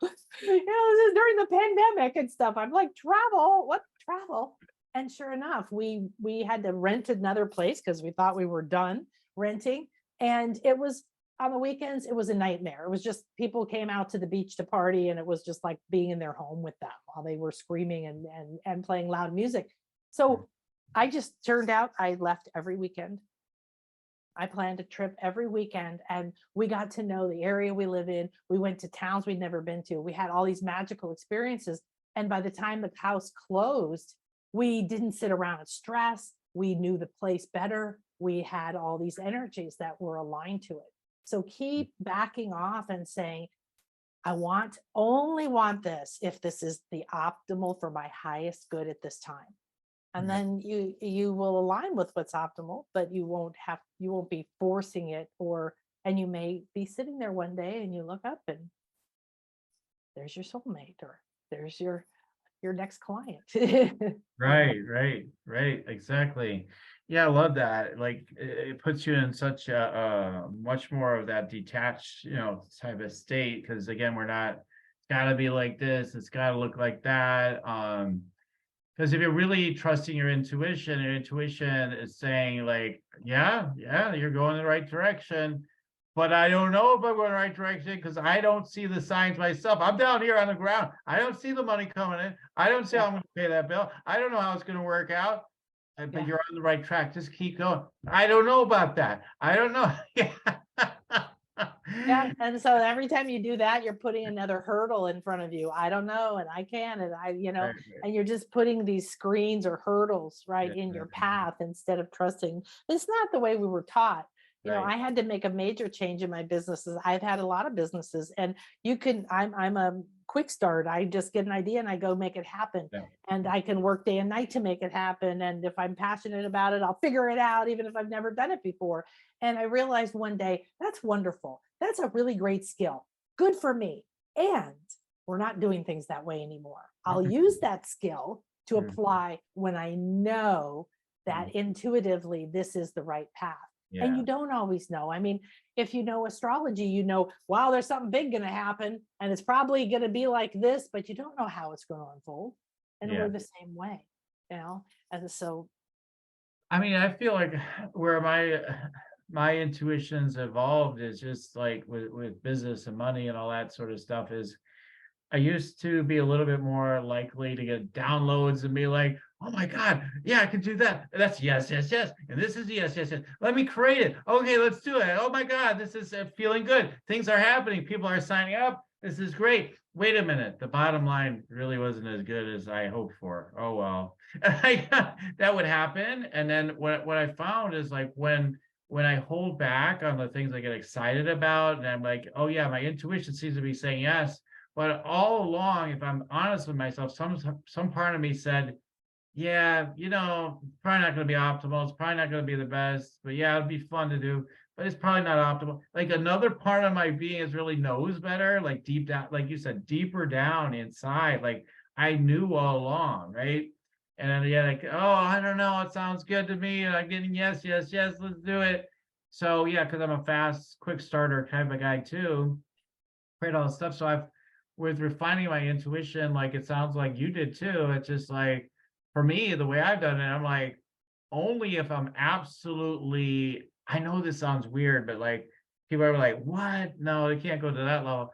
this is during the pandemic and stuff. I'm like, travel? What travel? And sure enough, we had to rent another place because we thought we were done renting. And it was on the weekends, it was a nightmare. It was just people came out to the beach to party, and it was just like being in their home with them while they were screaming and playing loud music. So I just turned out, I left every weekend. I planned a trip every weekend, and we got to know the area we live in. We went to towns we'd never been to. We had all these magical experiences. And by the time the house closed, we didn't sit around and stress. We knew the place better. We had all these energies that were aligned to it. So keep backing off and saying, I only want this if this is the optimal for my highest good at this time. And then you will align with what's optimal, but you won't be forcing it, and you may be sitting there one day and you look up and there's your soulmate, or there's your next client. Right. Exactly. Yeah, I love that. Like it puts you in such a much more of that detached, type of state. Because again, it's got to be like this. It's got to look like that. Because if you're really trusting your intuition is saying like, yeah, you're going in the right direction. But I don't know if I'm going in the right direction because I don't see the signs myself. I'm down here on the ground. I don't see the money coming in. I don't see how I'm going to pay that bill. I don't know how it's going to work out. But you're on the right track. Just keep going. I don't know about that. I don't know. Yeah. And so every time you do that, you're putting another hurdle in front of you. I don't know, and I can, and Right. and you're just putting these screens or hurdles in your path instead of trusting. It's not the way we were taught. I had to make a major change in my businesses. I've had a lot of businesses, and I'm a quick start. I just get an idea and I go make it happen. Yeah. And I can work day and night to make it happen. And if I'm passionate about it, I'll figure it out, even if I've never done it before. And I realized one day, that's wonderful. That's a really great skill. Good for me. And we're not doing things that way anymore. I'll use that skill to apply when I know that intuitively this is the right path. Yeah. And you don't always know. I mean, if you know astrology, wow, there's something big going to happen and it's probably going to be like this, but you don't know how it's going to unfold. And we're the same way, And so, I mean, I feel like where my intuition's evolved is just like with business and money and all that sort of stuff is I used to be a little bit more likely to get downloads and be like, oh my God, yeah, I can do that. That's yes. And this is yes. Let me create it. Okay, let's do it. Oh my God, this is feeling good. Things are happening. People are signing up. This is great. Wait a minute. The bottom line really wasn't as good as I hoped for. Oh, well, that would happen. And then what I found is like when I hold back on the things I get excited about, and I'm like, oh yeah, my intuition seems to be saying yes. But all along, if I'm honest with myself, some part of me said, yeah, probably not going to be optimal. It's probably not going to be the best, but yeah, it'd be fun to do, but it's probably not optimal. Like another part of my being is really knows better, like deep down, like you said, deeper down inside, like I knew all along, right? And then yeah, like, oh, I don't know, it sounds good to me. And I'm getting yes, yes, yes, let's do it. So yeah, because I'm a fast, quick starter kind of a guy too, create all this stuff. So I've with refining my intuition, like it sounds like you did too. It's just like for me, the way I've done it, I'm like, only if I'm absolutely, I know this sounds weird, but like people are like, what? No, they can't go to that level.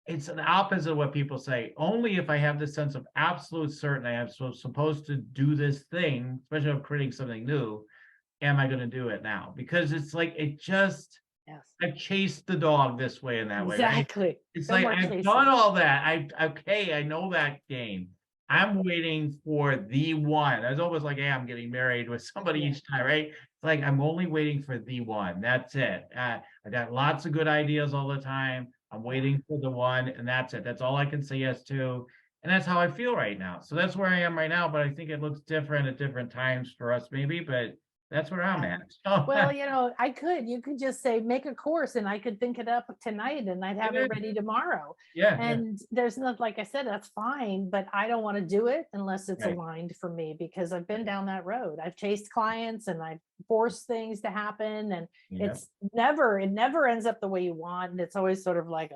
It's the opposite of what people say. Only if I have this sense of absolute certainty I'm supposed to do this thing, especially if I'm creating something new, am I going to do it now? Because it's like it just Yes, I've chased the dog this way and that way, right? exactly. It's No like more I've done chasing. all that. Okay, I know that game. Yeah, I'm waiting for the one. It's almost like, hey, I'm getting married with somebody yeah, each time, right? It's like I'm only waiting for the one. That's it. I got lots of good ideas all the time. I'm yeah. waiting for the one, and that's it. That's all I can say yes to. And that's how I feel right now. So that's where I am right now. But I think it looks different at different times for us, maybe. But that's where I'm Yeah. at. So, Well, you could just say make a course and I could think it up tonight and I'd have it ready tomorrow. yeah, yeah, And there's not, like I said, that's fine, but I don't want to do it unless it's right. aligned for me because I've been Right. down that road. I've chased clients and I've forced things to happen and Yeah. it never ends up the way you want. And it's always sort of like,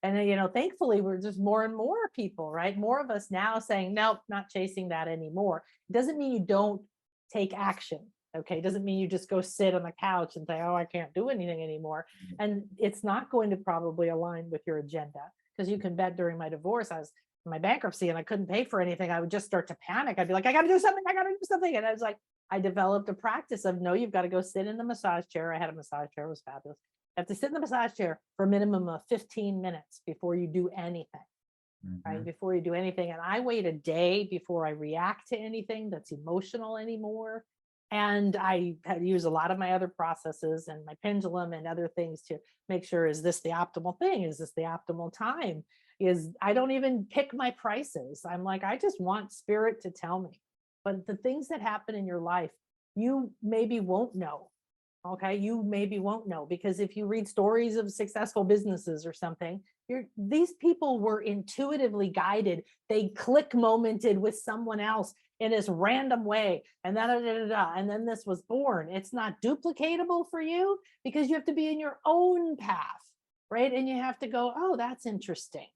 and then, thankfully we're just more and more people, right? More of us now saying, nope, not chasing that anymore. It doesn't mean you don't take action. Okay, doesn't mean you just go sit on the couch and say, oh, I can't do anything anymore. And it's not going to probably align with your agenda because you can bet during my divorce, I was in my bankruptcy and I couldn't pay for anything. I would just start to panic. I'd be like, I got to do something. I got to do something. And I was like, I developed a practice of no, you've got to go sit in the massage chair. I had a massage chair, it was fabulous. You have to sit in the massage chair for a minimum of 15 minutes before you do anything. Right Mhm. before you do anything. And I wait a day before I react to anything that's emotional anymore. And I had to use a lot of my other processes and my pendulum and other things to make sure, is this the optimal thing? Is this the optimal time? I don't even pick my prices. I'm like, I just want spirit to tell me. But the things that happen in your life, you maybe won't know. Okay, you maybe won't know because if you read stories of successful businesses or something, these people were intuitively guided. They click momented with someone else in this random way, and and then this was born. It's not duplicatable for you because you have to be in your own path, right? And you have to go, oh, that's interesting.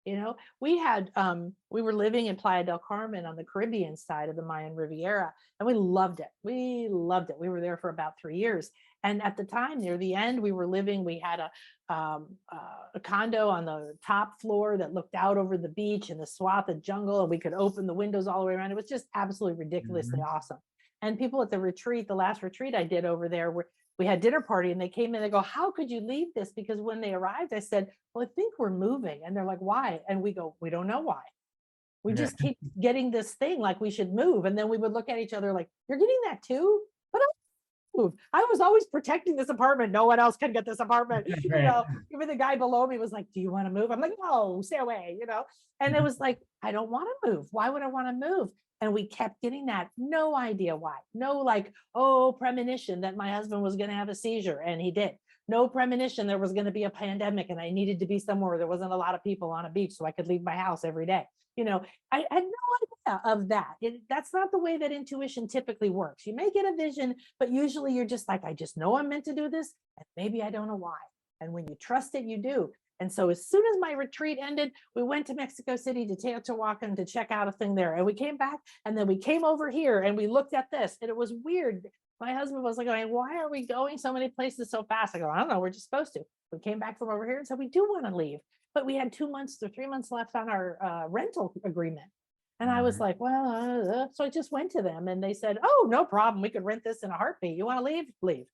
We were living in Playa del Carmen on the Caribbean side of the Mayan Riviera, and we loved it. We loved it. We were there for about 3 years. And at the time, near the end, we had a condo on the top floor that looked out over the beach and the swath of jungle, and we could open the windows all the way around. It was just absolutely ridiculously Mhm. awesome. And people at the last retreat I did over there, we had dinner party and they came in, they go, how could you leave this? Because when they arrived, I said, well, I think we're moving. And they're like, why? And we go, we don't know why. We Yeah. just keep getting this thing like we should move. And then we would look at each other like, you're getting that too? But I move. I was always protecting this apartment. No one else can get this apartment. Right. Even the guy below me was like, do you want to move? I'm like, no, stay away. And it was like, I don't want to move. Why would I want to move? And we kept getting that. No idea why. No, like, premonition that my husband was going to have a seizure. And he did. No premonition there was going to be a pandemic and I needed to be somewhere where there wasn't a lot of people on a beach so I could leave my house every day. I had no idea of that. That's not the way that intuition typically works. You may get a vision, but usually you're just like, I just know I'm meant to do this, and maybe I don't know why. And when you trust it, you do. And so as soon as my retreat ended, we went to Mexico City to Teotihuacan to check out a thing there. And we came back and then we came over here and we looked at this and it was weird. My husband was like, why are we going so many places so fast? I go, I don't know, we're just supposed to. We came back from over here and said, we do want to leave. But we had 2 months or 3 months left on our rental agreement. And I was Mhm. like, well, so I just went to them and they said, oh, no problem. We could rent this in a heartbeat. You want to leave? Leave.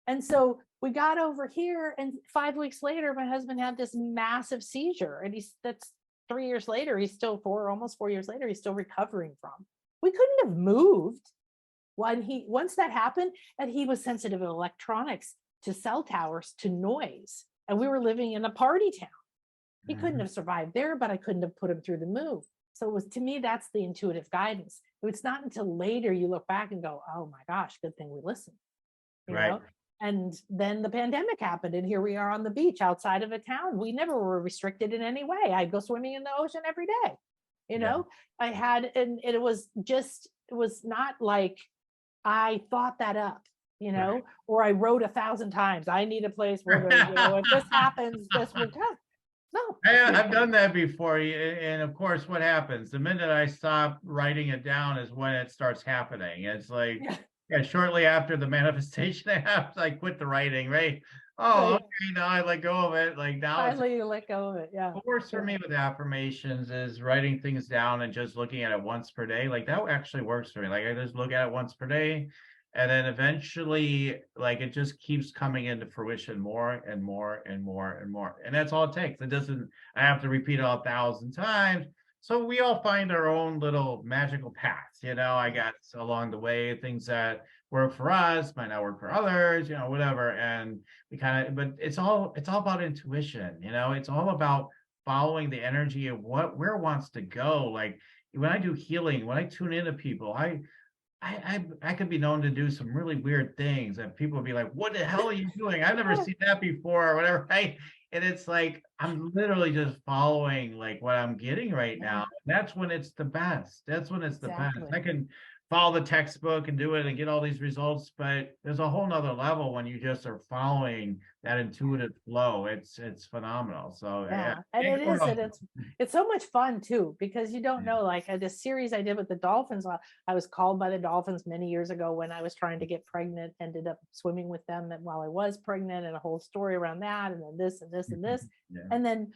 And so we got over here and 5 weeks later, my husband had this massive seizure. And that's 3 years later, almost 4 years later, he's still recovering from. We couldn't have moved once that happened, and he was sensitive to electronics, to cell towers, to noise. And we were living in a party town. He couldn't Mhm. have survived there, but I couldn't have put him through the move. So to me, that's the intuitive guidance. It's not until later you look back and go, oh my gosh, good thing we listened, you Right. know? And then the pandemic happened and here we are on the beach outside of a town. We never were restricted in any way. I'd go swimming in the ocean every day. you Yeah. know, I had, and it was not like I thought that up, you Right. know, or I wrote 1,000 times, I need a place where the, you know, if this happens, this will come. No. I've done that before, and of course, what happens the minute I stop writing it down is when it starts happening. It's like, yeah, shortly after the manifestation happens, I quit the writing. Right? Oh, Right. okay, now I let go of it. Like now it's Finally you let go of it. Yeah. what works for me with affirmations is writing things down and just looking at it once per day. Like that actually works for me. Like I just look at it once per day, and then eventually, like it just keeps coming into fruition more and more and more and more. And that's all it takes. It doesn't, I have to repeat it 1,000 times. So we all find our own little magical paths. I got along the way things that work for us might not work for others, whatever. And we kind of, but it's all about intuition. It's all about following the energy of where it wants to go. Like when I do healing, when I tune into people, I could be known to do some really weird things and people would be like, what the hell are you doing? I've never seen that before or whatever, right? And it's like I'm literally just following like what I'm getting right now. And that's when it's the best. That's when it's the best. Exactly. I can follow the textbook and do it and get all these results, but there's a whole nother level when you just are following that intuitive flow. It's phenomenal. So Yeah, and can't it go is, wrong. and it's so much fun too, because you don't Yeah. know, like this series I did with the dolphins. I was called by the dolphins many years ago when I was trying to get pregnant, ended up swimming with them while I was pregnant, and a whole story around that, and then this and this and this. Yeah. And then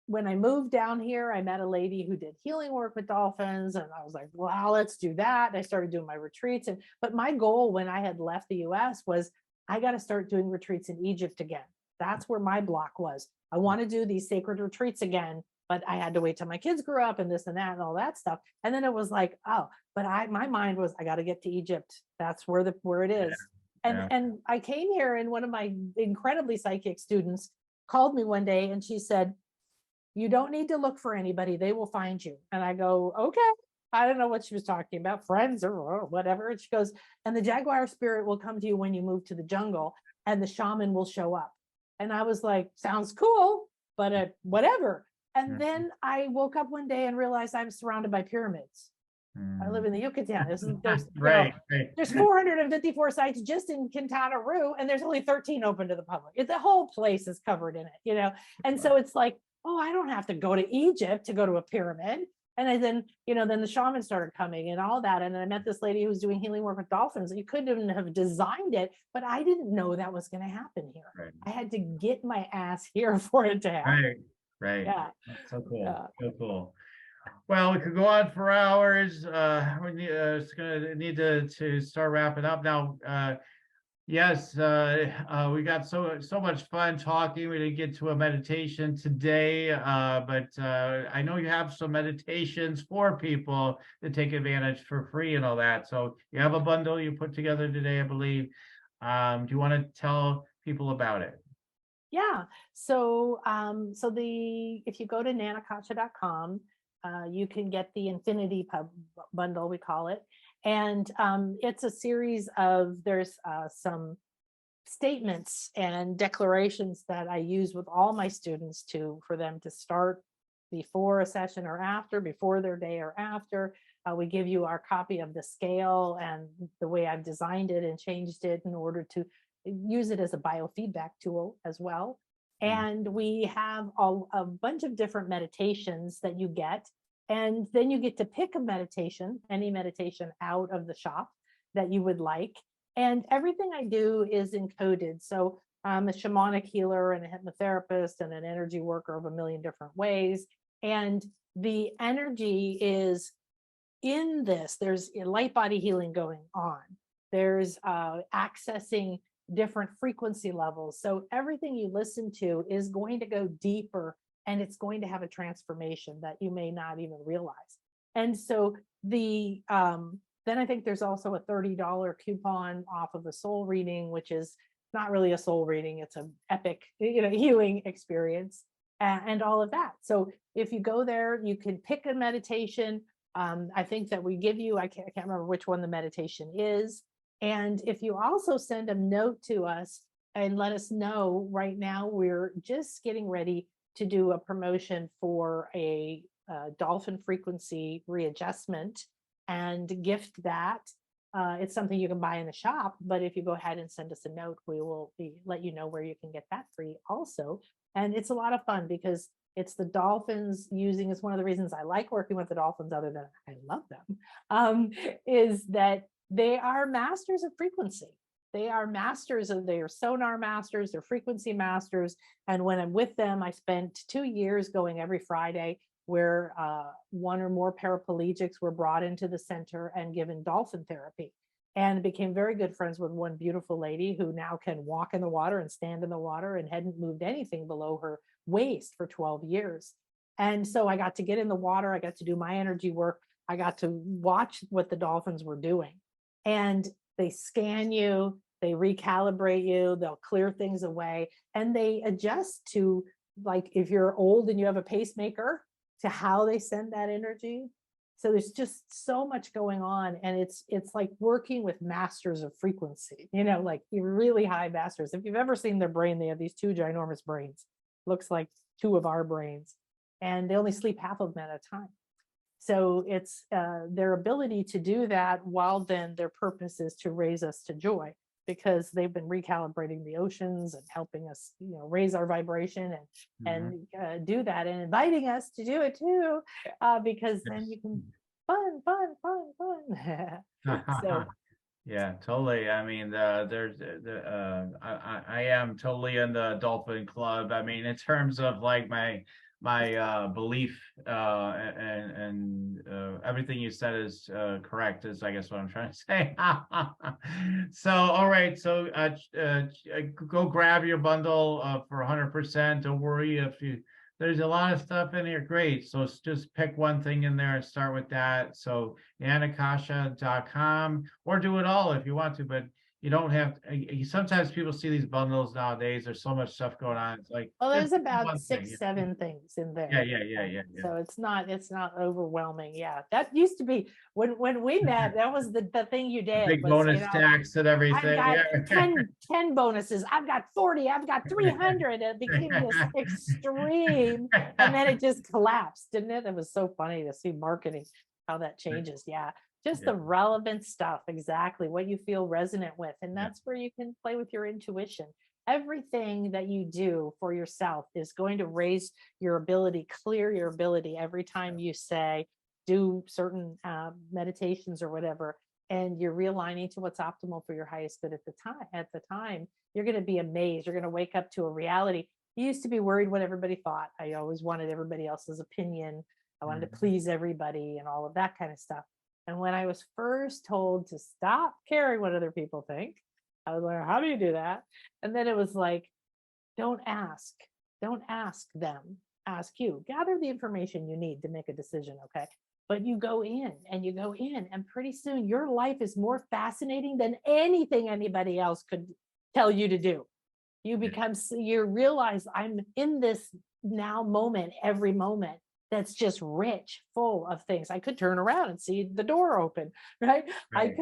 when I moved down here, I met a lady who did healing work with dolphins, and I was like, wow, let's do that. And I started doing my retreats. But my goal when I had left the US was I got to start doing retreats in Egypt again. That's where my block was. I want to do these sacred retreats again, but I had to wait till my kids grew up and this and that and all that stuff. And then it was like, oh, but my mind was, I got to get to Egypt. That's where it is. Yeah. And I came here, and one of my incredibly psychic students called me one day and she said, you don't need to look for anybody. They will find you. And I go, okay. I don't know what she was talking about, friends or whatever. And she goes, and the jaguar spirit will come to you when you move to the jungle, and the shaman will show up. And I was like, sounds cool, but whatever. And then I woke up one day and realized I'm surrounded by pyramids. I live in the Yucatan. There's Right. there's 454 sites just in Quintana Roo, and there's only 13 open to the public. The whole place is covered in it, And so it's like, oh, I don't have to go to Egypt to go to a pyramid. And then the shamans started coming and all that. And then I met this lady who was doing healing work with dolphins. You couldn't have designed it, but I didn't know that was going to happen here. Right. I had to get my ass here for it to happen. Right. Yeah. That's so cool. So cool. Well, we could go on for hours. We need to start wrapping up now. Yes, we got so much fun talking. We didn't get to a meditation today, but I know you have some meditations for people to take advantage for free and all that. So you have a bundle you put together today, I believe. Do you want to tell people about it? Yeah. So if you go to nanakasha.com, you can get the Infinity bundle, we call it. And it's a series of, there's some statements and declarations that I use with all my students for them to start before a session or after, before their day or after. We give you our copy of the scale and the way I've designed it and changed it in order to use it as a biofeedback tool as well. And we have a bunch of different meditations that you get. And then you get to pick a meditation, any meditation out of the shop that you would like. And everything I do is encoded. So I'm a shamanic healer and a hypnotherapist and an energy worker of a million different ways. And the energy is in this. There's light body healing going on. There's accessing different frequency levels. So everything you listen to is going to go deeper, and it's going to have a transformation that you may not even realize. And so then I think there's also a $30 coupon off of a soul reading, which is not really a soul reading. It's an epic, healing experience and all of that. So if you go there, you can pick a meditation. I think that we give you, I can't remember which one the meditation is. And if you also send a note to us and let us know, right now we're just getting ready to do a promotion for a Dolphin Frequency readjustment and gift that. It's something you can buy in the shop, but if you go ahead and send us a note, we will let you know where you can get that free also. And it's a lot of fun because it's the dolphins using, it's one of the reasons I like working with the dolphins, other than I love them, is that they are masters of frequency. They are masters of, they are sonar masters, they're frequency masters. And when I'm with them, I spent 2 years going every Friday, where one or more paraplegics were brought into the center and given dolphin therapy, and became very good friends with one beautiful lady who now can walk in the water and stand in the water and hadn't moved anything below her waist for 12 years. And so I got to get in the water, I got to do my energy work, I got to watch what the dolphins were doing. And they scan you, they recalibrate you, they'll clear things away, and they adjust to, like, if you're old and you have a pacemaker, to how they send that energy. So there's just so much going on, and it's like working with masters of frequency, you know, like really high masters. If you've ever seen their brain, they have these 2 ginormous brains, looks like 2 of our brains, and they only sleep half of them at a time. So it's their ability to do that, while then their purpose is to raise us to joy, because they've been recalibrating the oceans and helping us, you know, raise our vibration and do that, and inviting us to do it too, because then you can fun. So yeah, totally. I mean, I am totally in the dolphin club. I mean, in terms of like my belief, and everything you said is correct, is I guess what I'm trying to say. So all right, so go grab your bundle for 100%. Don't worry if you, there's a lot of stuff in here. Great. So just pick one thing in there and start with that. So nanakasha.com, or do it all if you want to, but you don't have to. Sometimes people see these bundles nowadays, there's so much stuff going on. It's like, well, there's just about one 6, thing. 7 things in there. Yeah. So it's not overwhelming. Yeah, that used to be when we met. That was the thing you did. Big Was, bonus you know, tax and I've everything. got Yeah. 10 bonuses. I've got 40. I've got 300. It became this extreme, and then it just collapsed, didn't it? It was so funny to see marketing, how that changes. Yeah, just the relevant stuff, exactly what you feel resonant with, and that's where you can play with your intuition. Everything that you do for yourself is going to raise your ability, clear your ability every time you say, do certain meditations or whatever, and you're realigning to what's optimal for your highest good at the time. You're going to be amazed. You're going to wake up to a reality. You used to be worried what everybody thought. I always wanted everybody else's opinion. I wanted to please everybody and all of that kind of stuff. And when I was first told to stop caring what other people think, I was like, how do you do that? And then it was like, don't ask them, ask you. Gather the information you need to make a decision, okay? But you go in, and pretty soon your life is more fascinating than anything anybody else could tell you to do. You become, you realize, I'm in this now moment, every moment, that's just rich, full of things. I could turn around and see the door open, right? I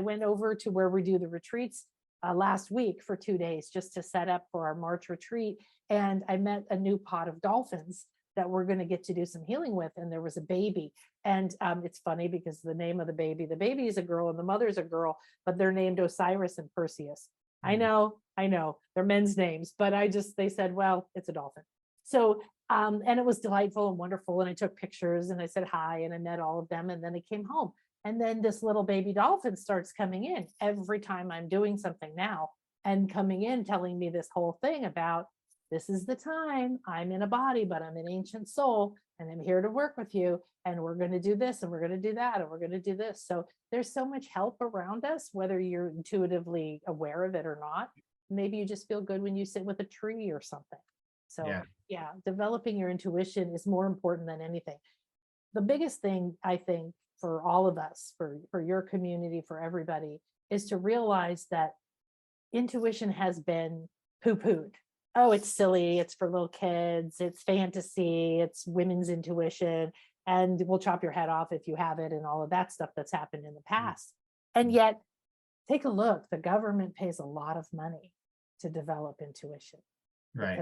went over to where we do the retreats last week for 2 days, just to set up for our March retreat. And I met a new pod of dolphins that we're going to get to do some healing with. And there was a baby. And it's funny because the name of the baby is a girl and the mother's a girl, but they're named Osiris and Perseus. I know, they're men's names, but they said, well, it's a dolphin. So, and it was delightful and wonderful. And I took pictures and I said hi and I met all of them. And then I came home. And then this little baby dolphin starts coming in every time I'm doing something now, and coming in telling me this whole thing about, this is the time, I'm in a body, but I'm an ancient soul and I'm here to work with you. And we're going to do this and we're going to do that and we're going to do this. So there's so much help around us, whether you're intuitively aware of it or not. Maybe you just feel good when you sit with a tree or something. So yeah, developing your intuition is more important than anything. The biggest thing, I think, for all of us, for your community, for everybody, is to realize that intuition has been poo-pooed. Oh, it's silly, it's for little kids, it's fantasy, it's women's intuition, and we'll chop your head off if you have it, and all of that stuff that's happened in the past. And yet, take a look, the government pays a lot of money to develop intuition. Right.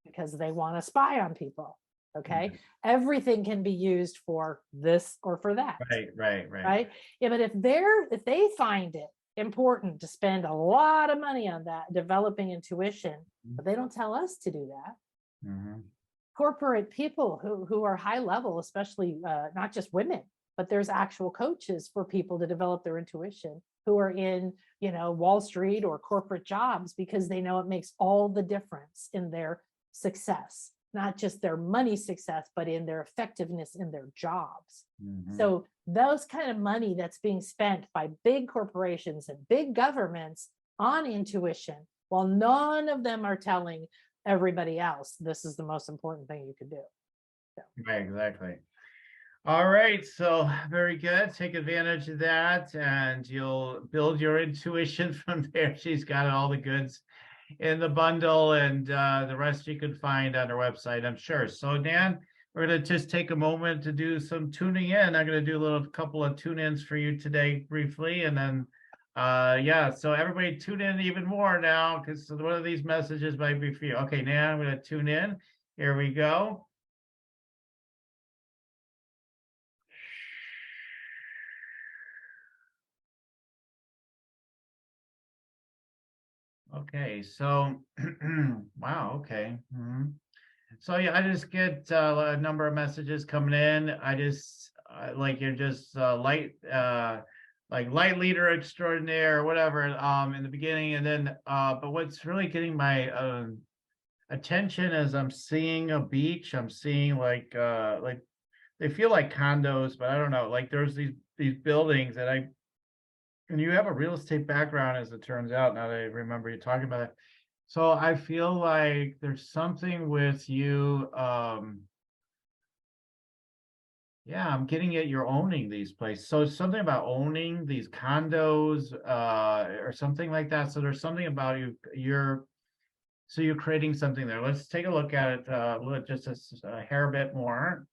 Because they want to spy on people. Okay. Everything can be used for this or for that. Right. Yeah. But if they find it important to spend a lot of money on that, developing intuition, but they don't tell us to do that. Corporate people who are high level, especially not just women, but there's actual coaches for people to develop their intuition who are in, Wall Street or corporate jobs, because they know it makes all the difference in their success, not just their money success, but in their effectiveness in their jobs. So those kind of money that's being spent by big corporations and big governments on intuition, while none of them are telling everybody else, this is the most important thing you could do. So. Right, exactly. All right, so very good. Take advantage of that, and you'll build your intuition from there. She's got all the goods in the bundle, and the rest you can find on her website, I'm sure. So, Nan, we're going to just take a moment to do some tuning in. I'm going to do a couple of tune-ins for you today briefly, and then, yeah, so everybody tune in even more now, because one of these messages might be for you. Okay, Nan, I'm going to tune in. Here we go. Okay, so wow, okay. So yeah, I just get a number of messages coming in. I just like you're just light leader extraordinaire or whatever in the beginning, and then but what's really getting my attention is I'm seeing a beach. I'm seeing like they feel like condos, but I don't know. Like there's these buildings that and you have a real estate background, as it turns out, now that I remember you talking about it. So I feel like there's something with you. Yeah, I'm getting it. You're owning these places. So it's something about owning these condos, or something like that. So there's something about you. So you're creating something there. Let's take a look at it just a hair bit more.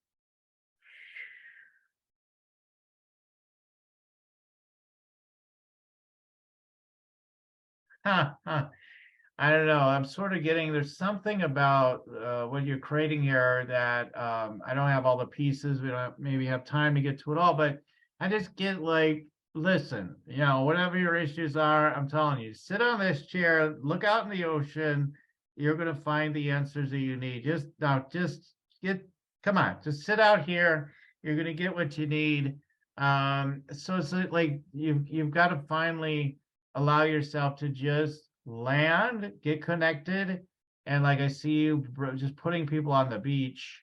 I don't know. I'm sort of getting there's something about what you're creating here that I don't have all the pieces. We don't maybe have time to get to it all, but I just get like, listen, whatever your issues are, I'm telling you, sit on this chair, look out in the ocean. You're gonna find the answers that you need. Come on, just sit out here. You're gonna get what you need. So it's like you've got to finally allow yourself to just land, get connected, and like I see you just putting people on the beach,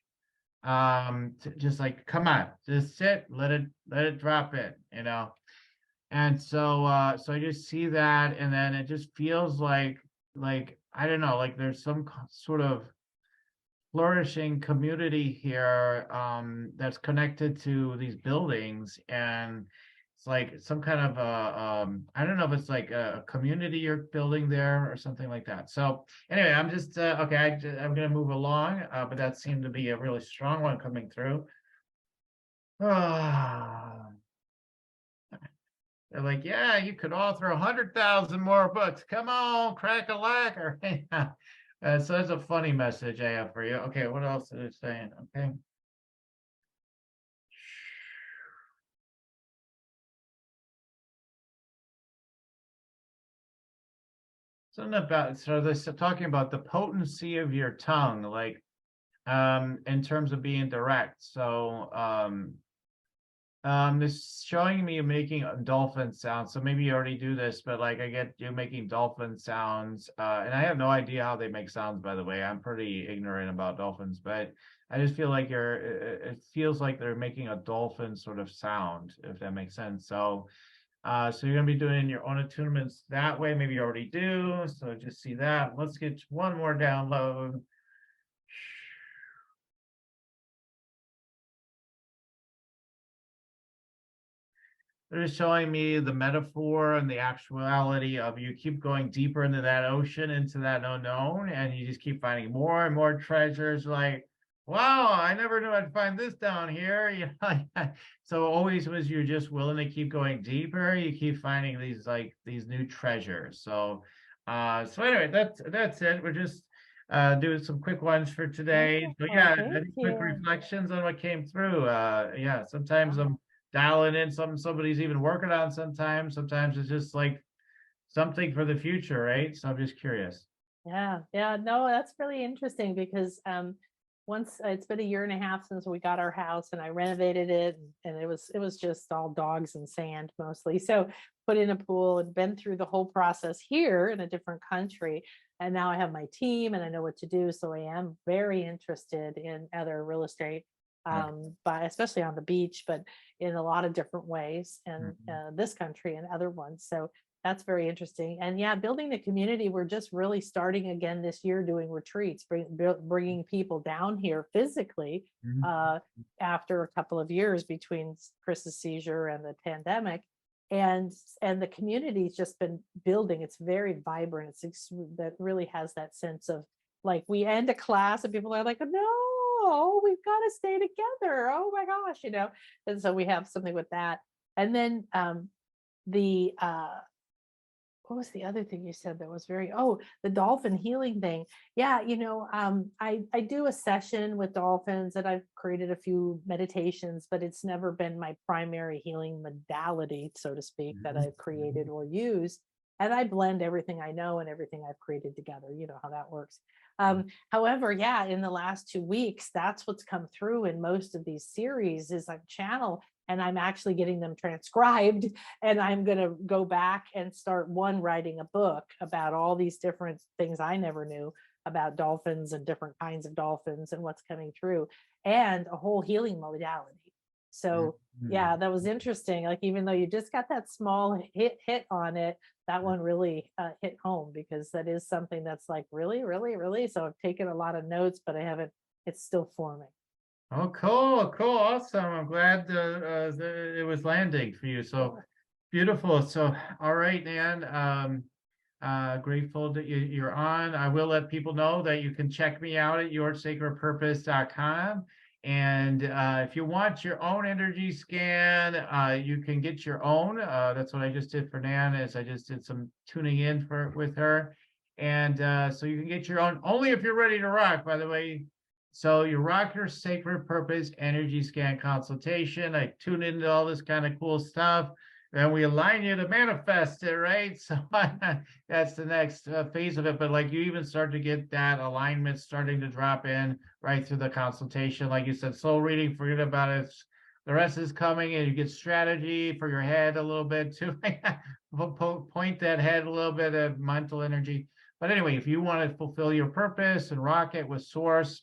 just like, come on, just sit, let it drop in, and so I just see that, and then it just feels like I don't know, like there's some sort of flourishing community here that's connected to these buildings, and it's like some kind of I don't know if it's like a community you're building there or something like that. So anyway, I'm just okay. I'm gonna move along, but that seemed to be a really strong one coming through. They're like, yeah, you could author 100,000 more books. Come on, crack a lacquer. So that's a funny message I have for you. Okay, what else is it saying? Okay. Something about, so they're talking about the potency of your tongue, like in terms of being direct. So this showing me making a dolphin sounds. So maybe you already do this, but like I get you making dolphin sounds, and I have no idea how they make sounds, by the way. I'm pretty ignorant about dolphins, but I just feel like it feels like they're making a dolphin sort of sound, if that makes sense. So so you're going to be doing your own attunements that way. Maybe you already do. So just see that. Let's get one more download. They're just showing me the metaphor and the actuality of you keep going deeper into that ocean, into that unknown, and you just keep finding more and more treasures. Like, wow, I never knew I'd find this down here. So always was you're just willing to keep going deeper, you keep finding these new treasures. So so anyway, that's it. We're just do some quick ones for today. So yeah, thank any quick you. reflections on what came through? Yeah, sometimes I'm dialing in somebody's even working on sometimes. Sometimes it's just like something for the future, right? So I'm just curious. Yeah, no, that's really interesting because once it's been a year and a half since we got our house and I renovated it, and it was just all dogs and sand mostly. So put in a pool and been through the whole process here in a different country. And now I have my team and I know what to do. So I am very interested in other real estate, Okay. but especially on the beach, but in a lot of different ways, and Mhm. this country and other ones. So that's very interesting. And yeah, building the community, we're just really starting again this year doing retreats, bringing people down here physically Mhm. after a couple of years between Chris's seizure and the pandemic. And the community's just been building. It's very vibrant. That really has that sense of, like, we end a class and people are like, no, we've got to stay together. Oh my gosh, And so we have something with that. And then the what was the other thing you said that was the dolphin healing thing. Yeah, I do a session with dolphins, and I've created a few meditations, but it's never been my primary healing modality, so to speak, that Mhm. I've created or used. And I blend everything I know and everything I've created together. You know how that works. However, yeah, in the last 2 weeks, that's what's come through in most of these series is like channel, and I'm actually getting them transcribed, and I'm going to go back and start writing a book about all these different things I never knew about dolphins and different kinds of dolphins and what's coming through, and a whole healing modality. So yeah, Mhm. that was interesting. Like, even though you just got that small hit on it, that one really hit home, because that is something that's like really, really, really. So I've taken a lot of notes, but I haven't, it's still forming. Oh, cool, cool, awesome. I'm glad that it was landing for you. So Sure. beautiful. So, all right, Nan. Grateful that you're on. I will let people know that you can check me out at yoursacredpurpose.com. And if you want your own energy scan, you can get your own. That's what I just did for Nan, is I just did some tuning in with her. And so you can get your own only if you're ready to rock, by the way. So you rock your sacred purpose energy scan consultation. I tune into all this kind of cool stuff. And we align you to manifest it, right? So that's the next phase of it. But like, you even start to get that alignment starting to drop in right through the consultation. Like you said, soul reading, forget about it. The rest is coming, and you get strategy for your head a little bit too. Point that head a little bit of mental energy. But anyway, if you want to fulfill your purpose and rock it with source,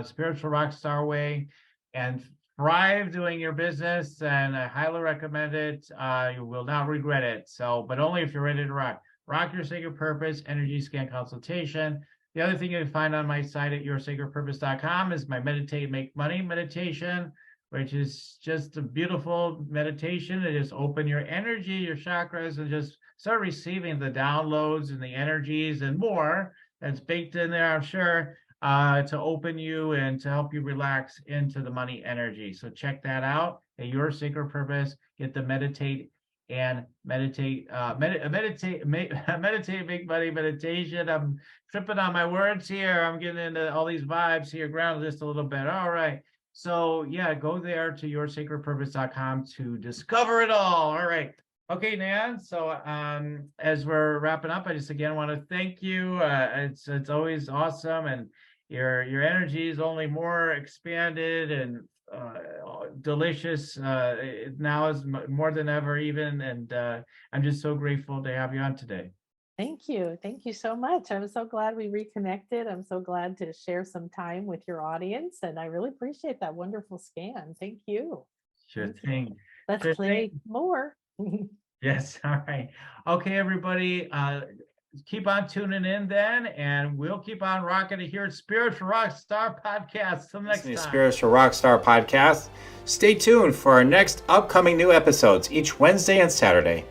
spiritual rock star way, and thrive doing your business, and I highly recommend it. You will not regret it. So, but only if you're ready to rock. Rock your sacred purpose energy scan consultation. The other thing you can find on my site at yoursacredpurpose.com is my meditate make money meditation, which is just a beautiful meditation to just open your energy, your chakras, and just start receiving the downloads and the energies and more that's baked in there, I'm sure, to open you and to help you relax into the money energy. So check that out at Your Sacred Purpose. Get the meditate and meditate, meditate, make money meditation. I'm tripping on my words here. I'm getting into all these vibes here, grounded just a little bit. All right. So yeah, go there to yoursacredpurpose.com to discover it all. All right. Okay, Nan. So as we're wrapping up, I just again want to thank you. It's always awesome, and your energy is only more expanded and delicious now is more than ever even, and I'm just so grateful to have you on today. Thank you. Thank you so much. I'm so glad we reconnected. I'm so glad to share some time with your audience, and I really appreciate that wonderful scan. Thank you. Sure Thank you. thing. Let's Sure thing. play more. Yes. All right. Okay, everybody. Keep on tuning in then, and we'll keep on rocking it here at Spiritual Rockstar Podcast. Till next time. Spiritual Rockstar Podcast. Stay tuned for our next upcoming new episodes each Wednesday and Saturday.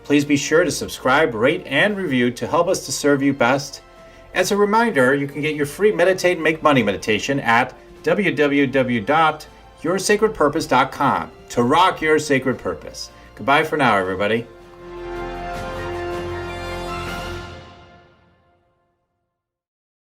Please be sure to subscribe, rate, and review to help us to serve you best. As a reminder, you can get your free Meditate and Make Money meditation at www.yoursacredpurpose.com to rock your sacred purpose. Goodbye for now, everybody.